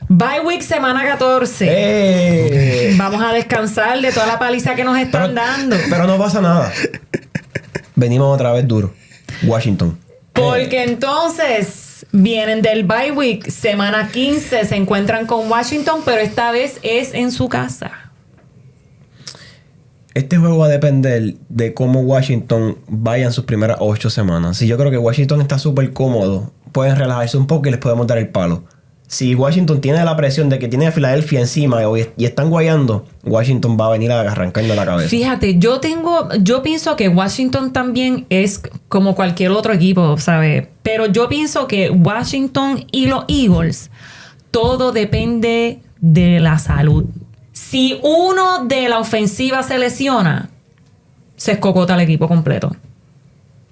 Bye week semana 14. Vamos a descansar de toda la paliza que nos están dando. Pero no pasa nada. Venimos otra vez duro. Washington. Porque entonces vienen del bye week, semana 15 se encuentran con Washington, pero esta vez es en su casa. Este juego va a depender de cómo Washington vaya en sus primeras 8 semanas. Si yo creo que Washington está súper cómodo, pueden relajarse un poco y les podemos dar el palo. Si Washington tiene la presión de que tiene a Filadelfia encima y están guayando, Washington va a venir a arrancarle la cabeza. Fíjate, yo pienso que Washington también es como cualquier otro equipo, ¿sabes? Pero yo pienso que Washington y los Eagles, todo depende de la salud. Si uno de la ofensiva se lesiona, se escocota el equipo completo.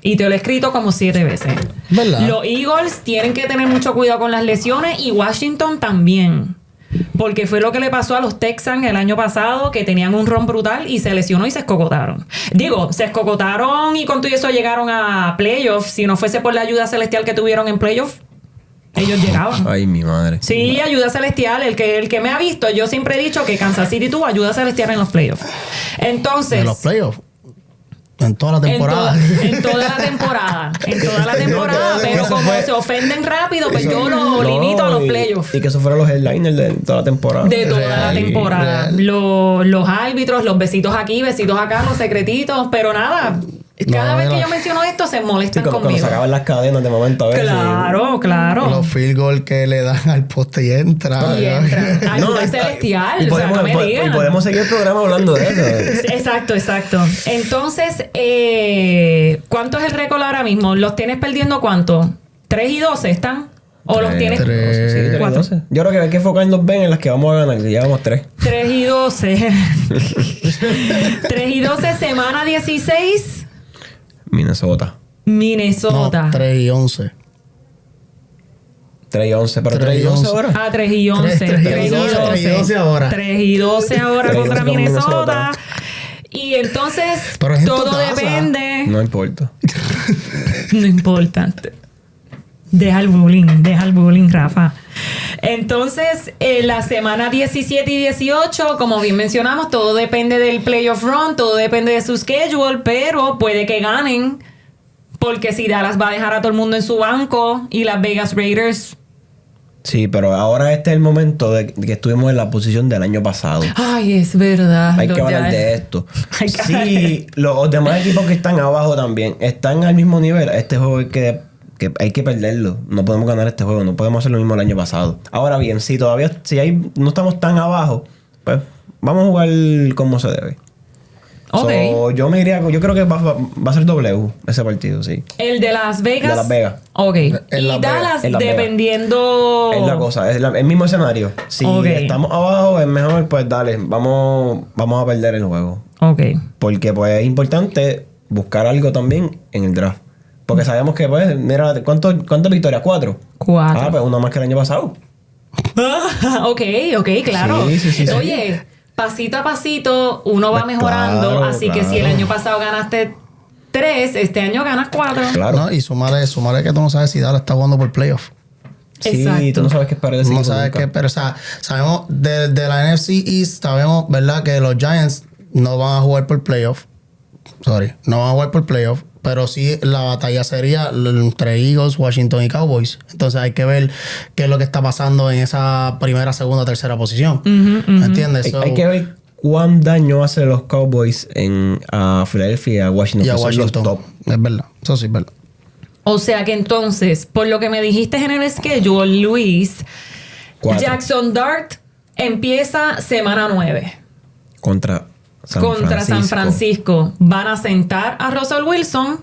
Y te lo he escrito como 7 veces. ¿Verdad? Los Eagles tienen que tener mucho cuidado con las lesiones y Washington también. Porque fue lo que le pasó a los Texans el año pasado, que tenían un ron brutal y se lesionó y se escocotaron. Digo, se escocotaron y con todo eso llegaron a playoffs. Si no fuese por la ayuda celestial que tuvieron en playoffs, ellos llegaban. Ay, mi madre. Sí, ayuda celestial. El que me ha visto, yo siempre he dicho que Kansas City tuvo ayuda celestial en los playoffs. Entonces... ¿En los playoffs? En toda la temporada. En toda la temporada. En toda la temporada. Pero como se ofenden rápido, pues yo lo limito a los playoffs. Y que esos fueron los headliners de toda la temporada. De toda la temporada. Los árbitros, los besitos aquí, besitos acá, los secretitos. Pero nada, cada vez que yo menciono esto, se molestan conmigo. Cuando sacaban las cadenas de momento a veces. Claro. Los field goal que le dan al poste y entra. Y entra. Ayuda celestial. Y podemos seguir el programa hablando de eso. Exacto. Entonces, ¿cuánto es el récord ahora mismo? ¿Los tienes perdiendo cuánto? ¿3 y 12 están? ¿O los tienes? 3 y 12. Yo creo que hay que enfocarnos bien en las que vamos a ganar, que llevamos 3. 3 y 12. 3 y 12, semana 16. Minnesota. No, 3 y 11. 3 y 11, pero 3 y 12 ahora. 3 y 11. 3 y 12 ahora. 3 y 12 ahora contra Minnesota. Y entonces todo depende. No importa. No importa. Deja el bullying, Rafa. Entonces, la semana 17 y 18, como bien mencionamos, todo depende del playoff run, todo depende de su schedule, pero puede que ganen, porque si Dallas va a dejar a todo el mundo en su banco y las Vegas Raiders... Sí, pero ahora este es el momento de que estuvimos en la posición del año pasado. Ay, es verdad. Hay que hablar de esto. Sí, los demás equipos que están abajo también están al mismo nivel. Este juego es que hay que perderlo. No podemos ganar este juego. No podemos hacer lo mismo el año pasado. Ahora bien, si no estamos tan abajo, pues vamos a jugar como se debe. Okay. Yo creo que va a ser W ese partido, sí. El de Las Vegas. De Las Vegas. Ok. En Y Las Dallas, Vegas. dependiendo. Es la cosa, es el mismo escenario. Si estamos abajo, es mejor, pues dale, vamos a perder el juego. Ok. Porque pues es importante buscar algo también en el draft. Porque sabemos que, pues, mira, ¿cuántas victorias? 4. 4. Ah, pues una más que el año pasado. Ok, claro. Sí. Oye, pasito a pasito uno va mejorando. Claro, así que si el año pasado ganaste 3, este año ganas 4. Claro. No, y sumarle que tú no sabes si Dallas está jugando por playoff. Sí, Exacto. tú no sabes qué esperar de ese No equipo sabes nunca. qué, pero o sea, sabemos de la NFC East, sabemos, ¿verdad? Que los Giants no van a jugar por playoff. No van a jugar por playoff. Pero sí, la batalla sería entre Eagles, Washington y Cowboys. Entonces hay que ver qué es lo que está pasando en esa primera, segunda, tercera posición. ¿Me entiendes? Hay que ver cuán daño hacen los Cowboys a Filadelfia y a Washington. Y a que son los Washington. top. Es verdad. Eso sí es verdad. O sea que entonces, por lo que me dijiste en el schedule, Luis, 4. Jackson Dart empieza semana 9 Contra San Francisco. Van a sentar a Russell Wilson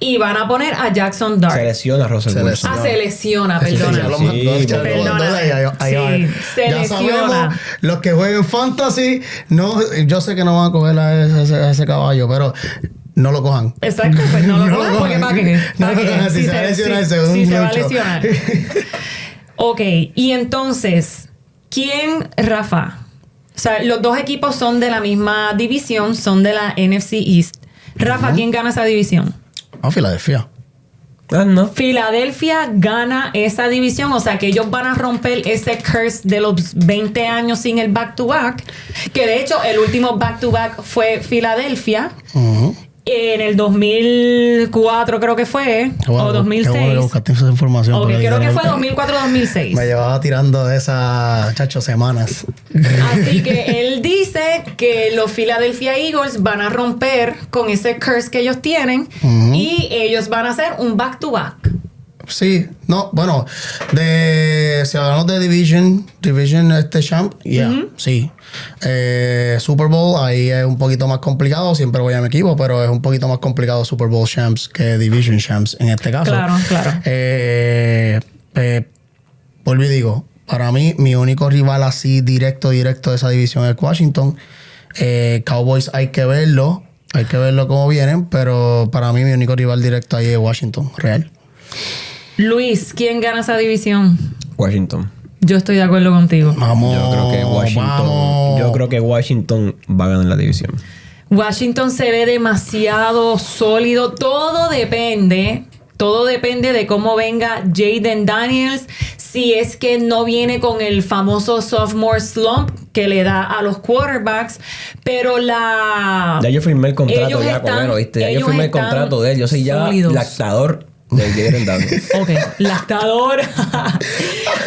y van a poner a Jackson Dart. Se lesiona Russell Wilson. Se lesiona, Sí, perdona. ya lo mandó, Sí, ya lo perdona. mandó, ahí va. Se Ya lesiona. sabemos, los que jueguen fantasy, no, yo sé que no van a coger a ese caballo, pero no lo cojan. Exacto, pues no lo No cojan lo porque cojan. ¿para qué? No ¿Para lo qué? cojan, si se va a lesionar, según si se va a Lucho. lesionar. Ok, y entonces, ¿quién, Rafa? O sea, los dos equipos son de la misma división, son de la NFC East. Rafa, ¿quién gana esa división? Filadelfia. No. Filadelfia gana esa división, o sea que ellos van a romper ese curse de los 20 años sin el back-to-back, que de hecho el último back-to-back fue Filadelfia en el 2004 creo que fue, o 2006. Qué bueno que buscaste esa información. Ok, porque creo que fue literalmente 2004-2006. Me llevaba tirando de esas, semanas. Así que él dice que los Philadelphia Eagles van a romper con ese curse que ellos tienen y ellos van a hacer un back-to-back. Sí, no, bueno, si hablamos de Division champ, sí. Super Bowl, ahí es un poquito más complicado, siempre voy a mi equipo, pero es un poquito más complicado Super Bowl champs que Division champs en este caso. Claro. Vuelvo y digo, para mí, mi único rival así directo de esa división es Washington. Cowboys hay que verlo cómo vienen, pero para mí mi único rival directo ahí es Washington, real. Luis, ¿quién gana esa división? Washington. Yo estoy de acuerdo contigo. Vamos, Yo creo que Washington va a ganar la división. Washington se ve demasiado sólido. Todo depende de cómo venga Jaden Daniels. Si es que no viene con el famoso sophomore slump que le da a los quarterbacks. Pero Ya yo firmé el contrato ya con él, ¿oíste? Ya yo firmé el contrato de él. Yo soy ya sólidos. lactador del Jaden Daniels. Ok, lactador.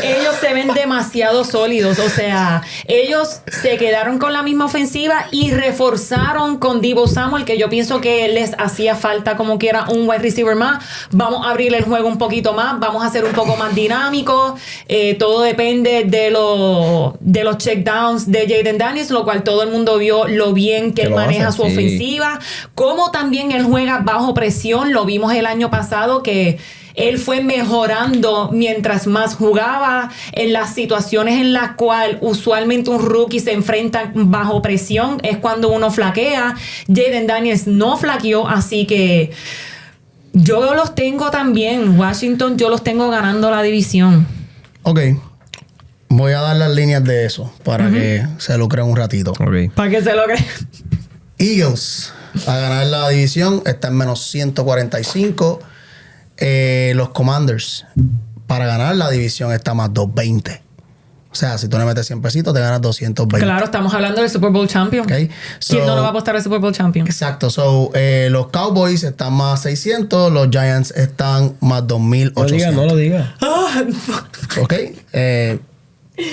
Ellos se ven demasiado sólidos. O sea, ellos se quedaron con la misma ofensiva y reforzaron con Deebo Samuel, que yo pienso que les hacía falta como quiera un wide receiver más. Vamos a abrir el juego un poquito más, vamos a hacer un poco más dinámico. Todo depende de los checkdowns de Jaden Daniels, lo cual todo el mundo vio lo bien que él maneja su ofensiva, como también él juega bajo presión. Lo vimos el año pasado que él fue mejorando mientras más jugaba en las situaciones en las cuales usualmente un rookie se enfrenta bajo presión. Es cuando uno flaquea. Jaden Daniels no flaqueó, así que yo los tengo también. Washington, yo los tengo ganando la división. Ok. Voy a dar las líneas de eso para que se lo crean un ratito. Okay. Para que se lo crean. Eagles a ganar la división está en menos 145. Los Commanders para ganar la división está más 220. O sea, si tú le metes 100 pesitos, te ganas 220. Claro, estamos hablando del Super Bowl Champion. Okay. ¿Quién no lo va a apostar al Super Bowl Champion? Exacto. So, los Cowboys están más 600, los Giants están más 2800. No lo diga. Ok.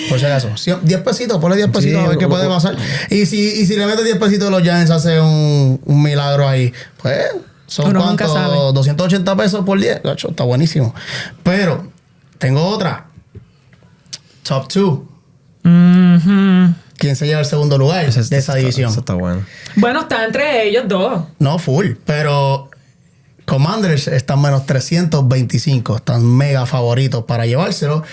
Por si acaso. 10 pesitos, ponle 10 pesitos a ver qué puede pasar. Y si le metes 10 pesitos, los Giants hacen un milagro ahí. Pues, son Uno nunca sabe. 280 pesos por 10. Gacho, está buenísimo. Pero, tengo otra. Top 2. ¿Quién se lleva el segundo lugar de esa división? Eso está bueno. Bueno, está entre ellos dos. No, full. Pero Commanders están menos 325. Están mega favoritos para llevárselo.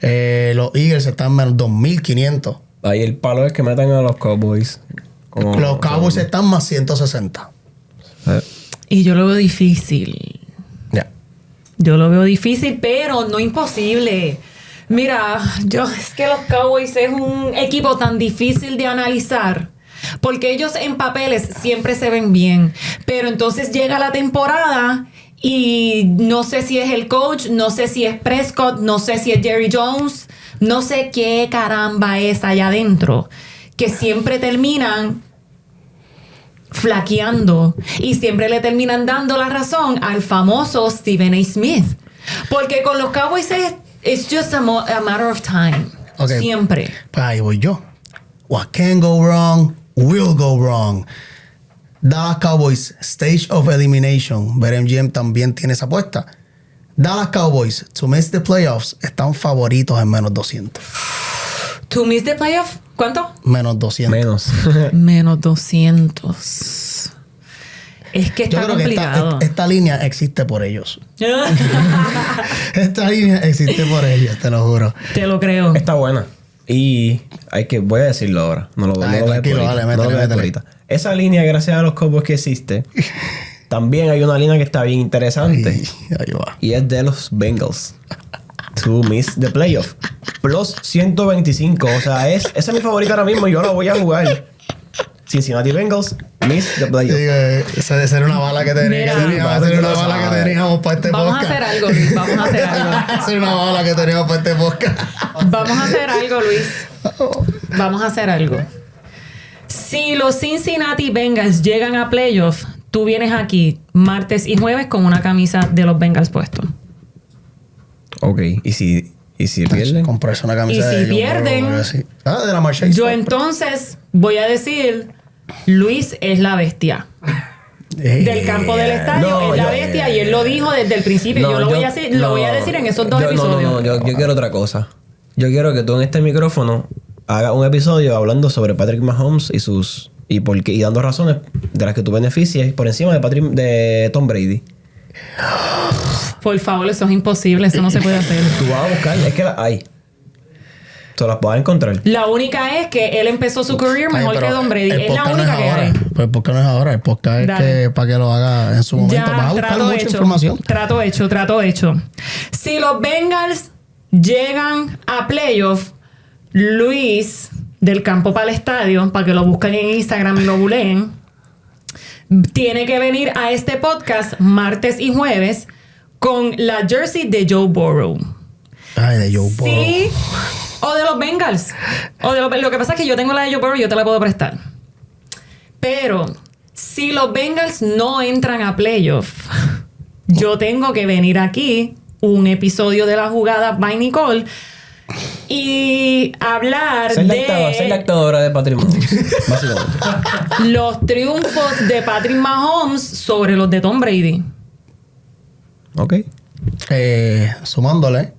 Los Eagles están menos 2500. Ahí el palo es que metan a los Cowboys. Los Cowboys están más 160. Y yo lo veo difícil. Ya. Yo lo veo difícil, pero no imposible. Mira, es que los Cowboys es un equipo tan difícil de analizar. Porque ellos en papeles siempre se ven bien. Pero entonces llega la temporada y no sé si es el coach, no sé si es Prescott, no sé si es Jerry Jones, no sé qué caramba es allá adentro. Que siempre terminan flaqueando y siempre le terminan dando la razón al famoso Stephen A. Smith. Porque con los Cowboys it's just a matter of time. Okay. Siempre. Pues ahí voy yo. What can go wrong will go wrong. Dallas Cowboys Stage of Elimination. BetMGM también tiene esa apuesta. Dallas Cowboys to miss the playoffs están favoritos en menos 200. To miss the playoff, ¿cuánto? Menos 200. Menos. Menos 200. Es que está Yo creo complicado. que esta línea existe por ellos. Esta línea existe por ellos, te lo juro. Te lo creo. Está buena. Y voy a decirlo ahora. No lo Ay, voy a tranquilo, decir ahorita. dale, No lo voy a decir métele. ahorita. Esa línea, gracias a los Cowboys que existe, también hay una línea que está bien interesante. Ahí va. Y es de los Bengals. To miss the playoff. Plus 125. O sea, esa es mi favorita ahora mismo. Yo la voy a jugar. Cincinnati Bengals, miss the playoff. Esa debe ser una bala que teníamos. Mira, Esa era una bala que teníamos para este Vamos a podcast. hacer algo, Luis. Vamos a hacer algo. Esa era una bala que teníamos para este podcast. Vamos a hacer algo, Luis. Vamos a hacer algo. Si los Cincinnati Bengals llegan a playoff, tú vienes aquí martes y jueves con una camisa de los Bengals puesto. Ok. ¿Y si pierden? Comprarse una camisa Y si de Joe pierden, Burrow, así. De la Marshall. Yo entonces voy a decir, Luis es la bestia. Del campo del estadio No, es la yo- bestia y él lo dijo desde el principio. No, yo lo voy a decir en esos dos episodios. No, yo quiero otra cosa. Yo quiero que tú en este micrófono hagas un episodio hablando sobre Patrick Mahomes y dando razones de las que tú beneficias por encima de Tom Brady. Por favor, eso es imposible, eso no se puede hacer. Tú vas a buscar, es que las hay. Tú las vas a encontrar. La única es que él empezó su career Ay, mejor pero que Tom Brady. el Es la podcast no única que ahora. hay. Pues ¿por qué no es ahora? El podcast es Dale. que para que lo haga en su momento. Ya, Vas a buscar trato mucha hecho. información. Trato hecho. Si los Bengals llegan a playoff, Luis del campo para el estadio, para que lo busquen en Instagram y lo buleen, tiene que venir a este podcast martes y jueves con la jersey de Joe Burrow. Ay, de Joe Burrow. Sí, o de los Bengals. Lo que pasa es que yo tengo la de Joe Burrow y yo te la puedo prestar. Pero si los Bengals no entran a playoff, yo tengo que venir aquí un episodio de la jugada by Nicole y hablar Ser de lactadora de Patrick Mahomes. Básicamente. los triunfos de Patrick Mahomes sobre los de Tom Brady. Ok. Sumándole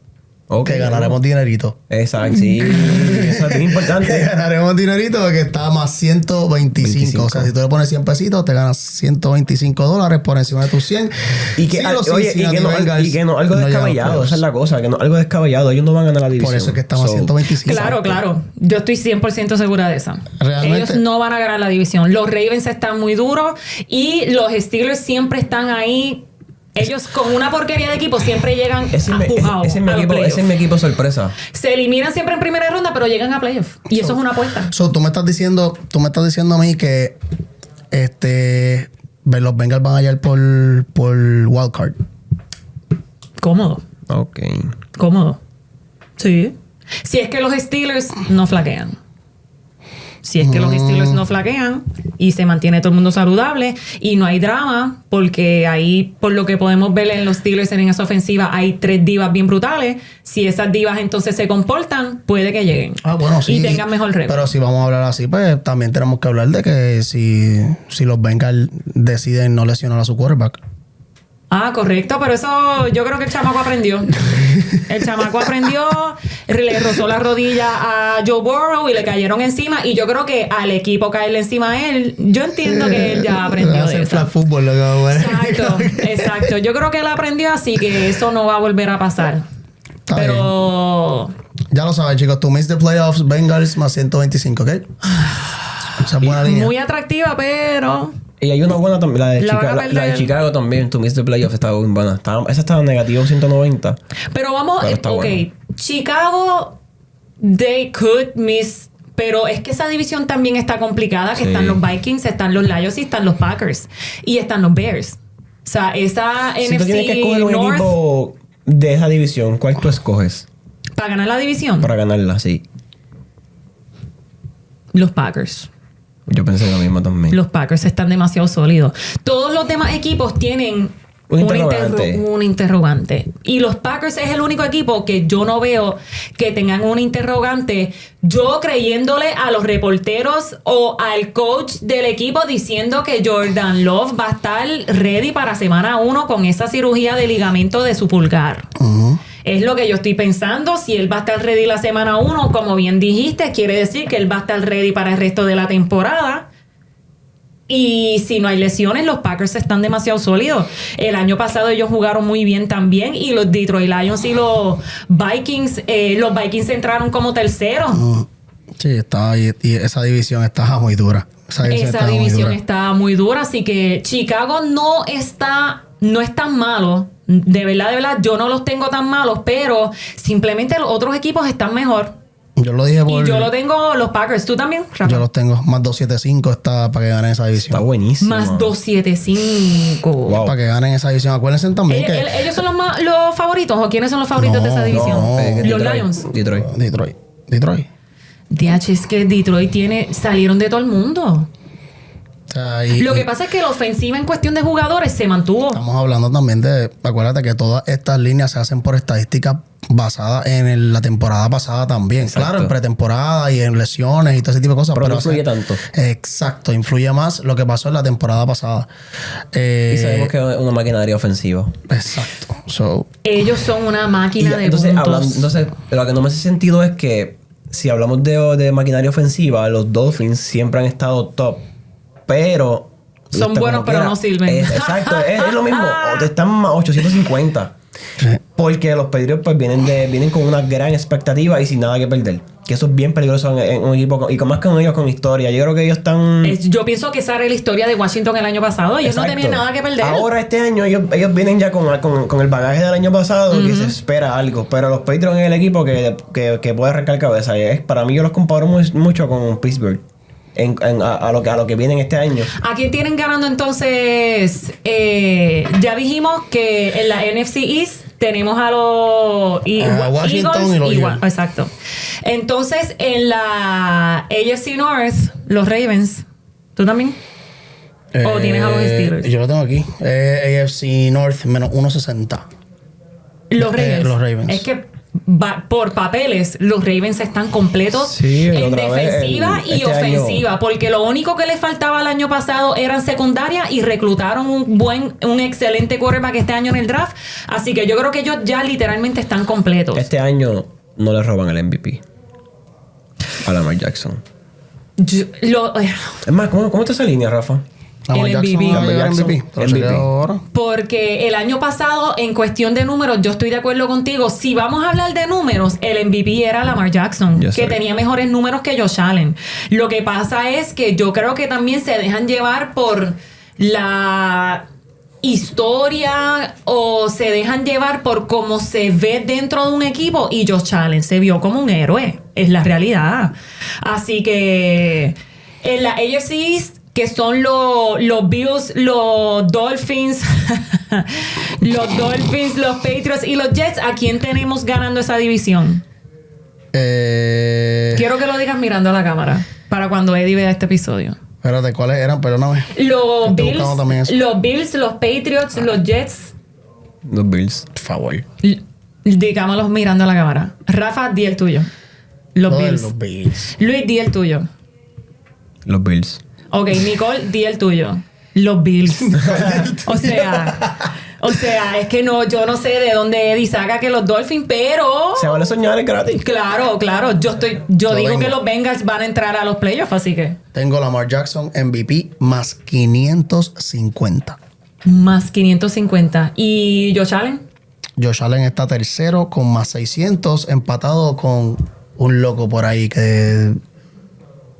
Ok. que ganaremos dinerito. Exacto, sí. Eso es bien Que importante. ganaremos dinerito porque está más 125. O sea, si tú le pones 100 pesitos, te ganas $125 por encima de tus 100. Y que, Sí, los oye, y Cincinnati que no Bengals algo no llegan a descabellado. playoffs. Esa es la cosa. Que no algo descabellado. Ellos no van a ganar la división. Por eso es que estamos a So, 125. Claro. Yo estoy 100% segura de esa. Realmente. Ellos no van a ganar la división. Los Ravens están muy duros y los Steelers siempre están ahí. Ellos con una porquería de equipo siempre llegan Ese es mi empujados ese es mi a los equipo, ese playoffs. es mi equipo sorpresa. Se eliminan siempre en primera ronda, pero llegan a playoffs. Y eso es una apuesta. So, tú me estás diciendo a mí que los Bengals van a ir por wildcard. Cómodo. Ok. Sí. Si es que los Steelers no flaquean. Si es que los Steelers no flaquean y se mantiene todo el mundo saludable y no hay drama, porque ahí, por lo que podemos ver en los Steelers en esa ofensiva, hay 3 divas bien brutales. Si esas divas entonces se comportan, puede que lleguen. Bueno, sí. Y tengan mejor récord. Pero si vamos a hablar así, pues también tenemos que hablar de que si los Bengals deciden no lesionar a su quarterback. Correcto, pero eso yo creo que el chamaco aprendió. El chamaco aprendió, le rozó la rodilla a Joe Burrow y le cayeron encima. Y yo creo que al equipo caerle encima a él, yo entiendo que él ya Va aprendió a de ser eso. flag football lo que va a jugar. Exacto. Yo creo que él aprendió, así que eso no va a volver a pasar. Está Pero Ya lo saben, chicos. To miss the playoffs, Bengals más 125, ¿ok? Esa es buena línea. muy atractiva, pero Y hay una buena también, la de, La van a la de perder. Chicago también, to miss the playoff, estaba muy buena. Esa estaba negativo 190. Pero vamos, Pero está ok. bueno. Chicago, they could miss. Pero es que esa división también está complicada, que Sí. están los Vikings, están los Lions y están los Packers. Y están los Bears. O sea, esa Si tú NFC tienes que escoger un North equipo de esa división, ¿cuál tú escoges para ganar la división, para ganarla? Sí. los Packers. Yo pensé lo mismo también. Los Packers están demasiado sólidos. Todos los demás equipos tienen un interrogante. Y los Packers es el único equipo que yo no veo que tengan un interrogante. Yo creyéndole a los reporteros o al coach del equipo diciendo que Jordan Love va a estar ready para semana 1 con esa cirugía de ligamento de su pulgar. Es lo que yo estoy pensando. Si él va a estar ready la semana 1, como bien dijiste, quiere decir que él va a estar ready para el resto de la temporada. Y si no hay lesiones, los Packers están demasiado sólidos. El año pasado ellos jugaron muy bien también. Y los Detroit Lions y los Vikings entraron como terceros. Sí, está, y esa división está muy dura. Esa división está muy dura. Así que Chicago no es tan malo. De verdad, yo no los tengo tan malos, pero simplemente los otros equipos están mejor. Yo lo dije y yo lo tengo los Packers. ¿Tú también, Rafa? Yo los tengo. Más 275 está para que ganen esa división. Está buenísimo. Más 275. Wow. Para que ganen esa división. Acuérdense también que... ¿Ellos son los favoritos? ¿O quiénes son los favoritos de esa división? Los Lions. Detroit. DH, es que Detroit salieron de todo el mundo. Lo que pasa es que la ofensiva en cuestión de jugadores se mantuvo. Estamos hablando también acuérdate que todas estas líneas se hacen por estadísticas basadas en la temporada pasada también. Exacto. Claro, en pretemporada y en lesiones y todo ese tipo de cosas. Pero no influye tanto. Exacto, influye más lo que pasó en la temporada pasada. Y sabemos que es una maquinaria ofensiva. Exacto. Ellos son una máquina de puntos. Entonces, lo que no me hace sentido es que si hablamos de maquinaria ofensiva, los Dolphins siempre han estado top. Pero son buenos, pero no sirven. Exacto, es lo mismo. Están más 850. Sí. Porque los Patriots pues vienen con una gran expectativa y sin nada que perder. Que eso es bien peligroso en un equipo y más con ellos con historia. Yo creo que ellos están... Yo pienso que esa era la historia de Washington el año pasado. Ellos no tenían nada que perder. Ahora este año ellos vienen ya con el bagaje del año pasado que se espera algo. Pero los Patriots es el equipo que puede arrancar cabeza. Para mí yo los comparo mucho con Pittsburgh. A lo que viene este año. ¿A quién tienen ganando entonces? Ya dijimos que en la NFC East tenemos a los Washington Eagles y los Eagles. Exacto. Entonces en la AFC North, los Ravens. ¿Tú también? ¿O tienes a los Steelers? Yo lo tengo aquí. AFC North menos 160. Los Ravens. Es que por papeles, los Ravens están completos sí, en defensiva y ofensiva. Año. Porque lo único que les faltaba el año pasado eran secundaria y reclutaron un excelente quarterback este año en el draft. Así que yo creo que ellos ya literalmente están completos. Este año no le roban el MVP a Lamar Jackson. Es más, ¿cómo está esa línea, Rafa? El MVP. Ahora. Porque el año pasado, en cuestión de números, yo estoy de acuerdo contigo. Si vamos a hablar de números, el MVP era Lamar Jackson, que tenía mejores números que Josh Allen. Lo que pasa es que yo creo que también se dejan llevar por la historia o se dejan llevar por cómo se ve dentro de un equipo, y Josh Allen se vio como un héroe. Es la realidad. Así que en la AFC East, que son los Bills, los Dolphins, los Patriots y los Jets, ¿a quién tenemos ganando esa división? Quiero que lo digas mirando a la cámara para cuando Eddie vea este episodio. Espérate, ¿cuáles eran? Perdóname. Los Bills, los Patriots, los Jets. Los Bills, por favor. Digámoslos mirando a la cámara. Rafa, di el tuyo. Los Bills. Luis, di el tuyo. Los Bills. Ok, Nicole, di el tuyo. Los Bills. o sea, es que yo no sé de dónde Eddie saca que los Dolphins, pero... Se vale soñar, es gratis. Claro. Yo digo que los Bengals van a entrar a los playoffs, así que... Tengo Lamar Jackson MVP más 550. Más 550. ¿Y Josh Allen? Josh Allen está tercero con más 600, empatado con un loco por ahí que...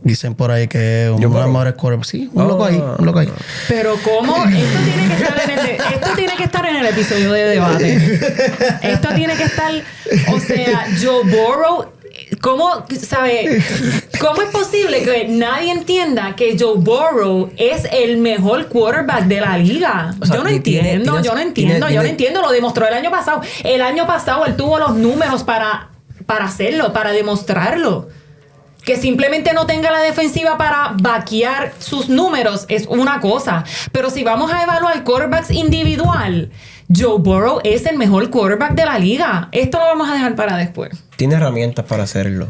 Dicen por ahí que uno de los mejores quarterbacks. Sí, un loco ahí. Pero ¿cómo? Esto tiene que estar en el episodio de debate. Esto tiene que estar... O sea, Joe Burrow... ¿Cómo es posible que nadie entienda que Joe Burrow es el mejor quarterback de la liga? O sea, yo no entiendo. Lo demostró el año pasado. El año pasado él tuvo los números para hacerlo, para demostrarlo. Que simplemente no tenga la defensiva para vaquear sus números es una cosa. Pero si vamos a evaluar quarterbacks individual, Joe Burrow es el mejor quarterback de la liga. Esto lo vamos a dejar para después. Tiene herramientas para hacerlo.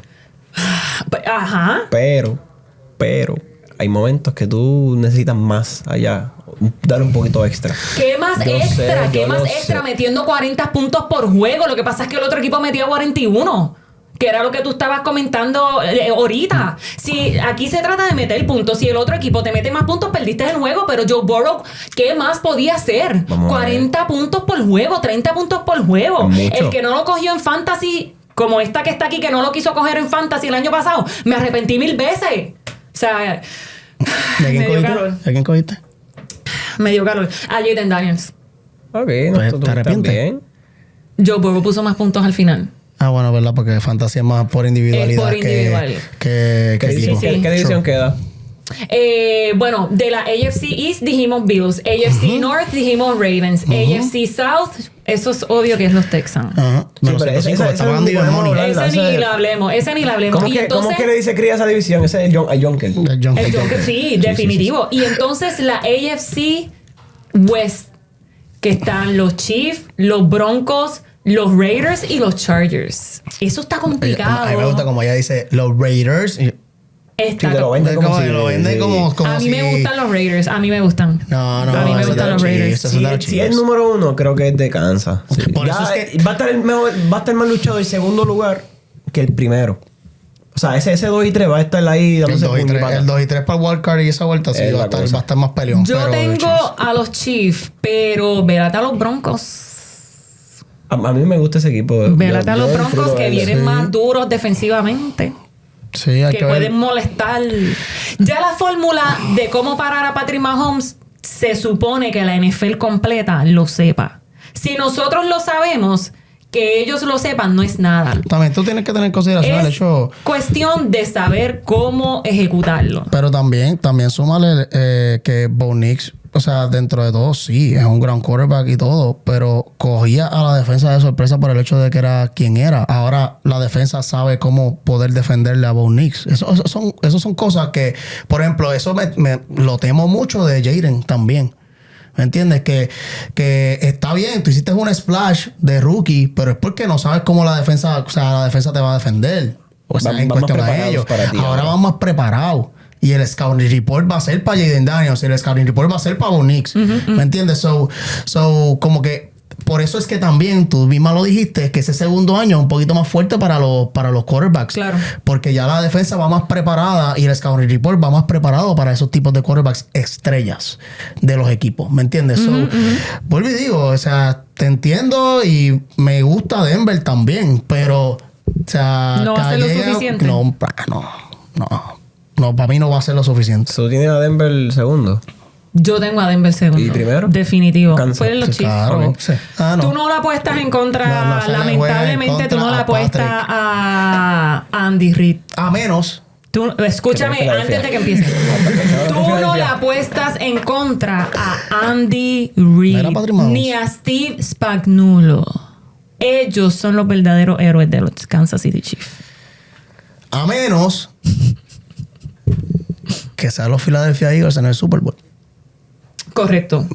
Ajá. Pero, hay momentos que tú necesitas más allá. Dar un poquito extra. ¿Qué más Yo extra? sé, ¿Qué yo más lo extra? sé. Metiendo 40 puntos por juego. Lo que pasa es que el otro equipo metía 41. Que era lo que tú estabas comentando ahorita. Si aquí se trata de meter puntos, si el otro equipo te mete más puntos, perdiste el juego. Pero Joe Burrow, ¿qué más podía hacer? Vamos a ver. 40 puntos por juego, 30 puntos por juego. Es mucho. El que no lo cogió en fantasy, como esta que está aquí, que no lo quiso coger en fantasy el año pasado, me arrepentí 1000 veces. O sea, ¿De quién me dio cogiste? calor. ¿De quién cogiste? Me dio calor. A Jaden Daniels. Ok, Pues, tú ¿te arrepientes? bien. Joe Burrow puso más puntos al final. Ah, bueno, ¿verdad? Porque fantasía es más por individualidad Es por individual. que ¿Qué equipo. sí. ¿Qué división queda? Bueno, de la AFC East dijimos Bills, AFC North dijimos Ravens, AFC South, eso es obvio que es los Texans. Ajá. Menos pero 105, ese está pagando no Ivan podemos Money. hablar. Ese ni la hablemos, ese ni la hablemos. ¿Cómo Y que, entonces, ¿Cómo que le dice cría a esa división? Ese es el Jonker. el Joker, sí, definitivo. Y entonces la AFC West, que están los Chiefs, los Broncos, los Raiders y los Chargers. Eso está complicado. A mí me gusta como ella dice, los Raiders. Está Sí, te lo venden como si... lo venden como a mí si... me gustan los Raiders, a mí me gustan. No, a mí me ese gustan de los Raiders. Chiefs, ese de los Si es Chiefs. número 1, creo que es de Kansas. Sí. Por eso Ya, es que- va a estar más luchado el segundo lugar que el primero. O sea, ese 2 y 3 va a estar ahí El dándose 2 y 3, puñetadas. el 2 y 3 para el wildcard y esa vuelta sí Es va a, la estar, cosa. va a estar más peleón. Yo pero tengo Chiefs. a los Chiefs, pero vélate a los Broncos. A mí me gusta ese equipo. Vélate a los disfruto Broncos que verlo. vienen sí. más duros defensivamente. Sí, hay Que que ver. pueden molestar. Ya la fórmula de cómo parar a Patrick Mahomes se supone que la NFL completa lo sepa. Si nosotros lo sabemos, que ellos lo sepan no es nada. También tú tienes que tener en consideración el Es hecho... cuestión de saber cómo ejecutarlo. Pero también súmale que Bo Nix, o sea, dentro de todo, sí, es un gran quarterback y todo, pero cogía a la defensa de sorpresa por el hecho de que era quien era. Ahora la defensa sabe cómo poder defenderle a Bo Nix. Eso son cosas que, por ejemplo, eso me lo temo mucho de Jaden también. ¿Me entiendes? Que está bien, tú hiciste un splash de rookie, pero es porque no sabes cómo la defensa te va a defender. O sea, Van en más cuestión a preparados ellos. para ti Ahora ahora. van más preparados. Y el scouting report va a ser para Jaden Daniels. Y el scouting report va a ser para Bo Nix. ¿Me entiendes? So, como que por eso es que también tú misma lo dijiste, que ese segundo año es un poquito más fuerte para los quarterbacks. Claro. Porque ya la defensa va más preparada y el scouting report va más preparado para esos tipos de quarterbacks estrellas de los equipos. ¿Me entiendes? Vuelvo y digo, o sea, te entiendo y me gusta Denver también, pero, o sea, No va a ser lo Calle- suficiente. No, para mí no va a ser lo suficiente. ¿Tú tienes a Denver el segundo? Yo tengo a Denver segundo. ¿Y primero? Definitivo. Kansas. Fueron los Sí, Chiefs. claro. Sí. Ah, no. Tú no la apuestas en contra, No, se le juega en lamentablemente tú no contra la a apuestas Patrick. a Andy Reid. A menos... Tú, escúchame Filadelfia. antes de que empiece. Tú no Filadelfia. la apuestas en contra a Andy Reid Mira, Patrick Mahomes. ni a Steve Spagnuolo. Ellos son los verdaderos héroes de los Kansas City Chiefs. A menos que sean los Philadelphia Eagles en el Super Bowl. Correcto.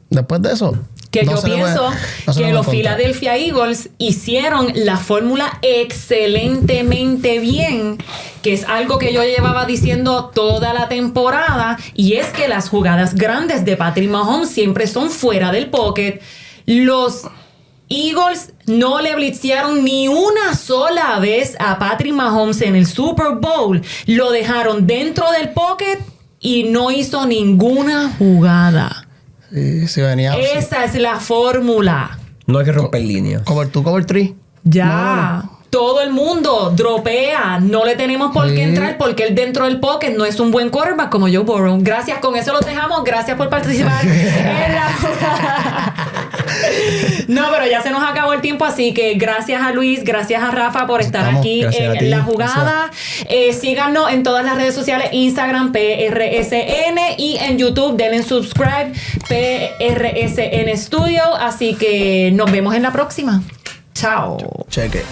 Después de eso. Que no yo se le puede- pienso no se le que puede los contar. Philadelphia Eagles hicieron la fórmula excelentemente bien, que es algo que yo llevaba diciendo toda la temporada, y es que las jugadas grandes de Patrick Mahomes siempre son fuera del pocket. Los Eagles no le blitzearon ni una sola vez a Patrick Mahomes en el Super Bowl. Lo dejaron dentro del pocket y no hizo ninguna jugada. Sí, sí venía. Esa es la fórmula. No hay que romper líneas. Cover 2, cover 3. Ya. Todo el mundo dropea. No le tenemos por qué Sí. entrar porque él dentro del pocket no es un buen quarterback como Joe Burrow. Gracias, con eso los dejamos. Gracias por participar en la jugada. No, pero ya se nos acabó el tiempo, así que gracias a Luis, gracias a Rafa por estar Estamos. aquí Gracias a ti. en la jugada. Síganos en todas las redes sociales, Instagram, PRSN, y en YouTube, denle subscribe, PRSN Studio. Así que nos vemos en la próxima. Chao. Cheque.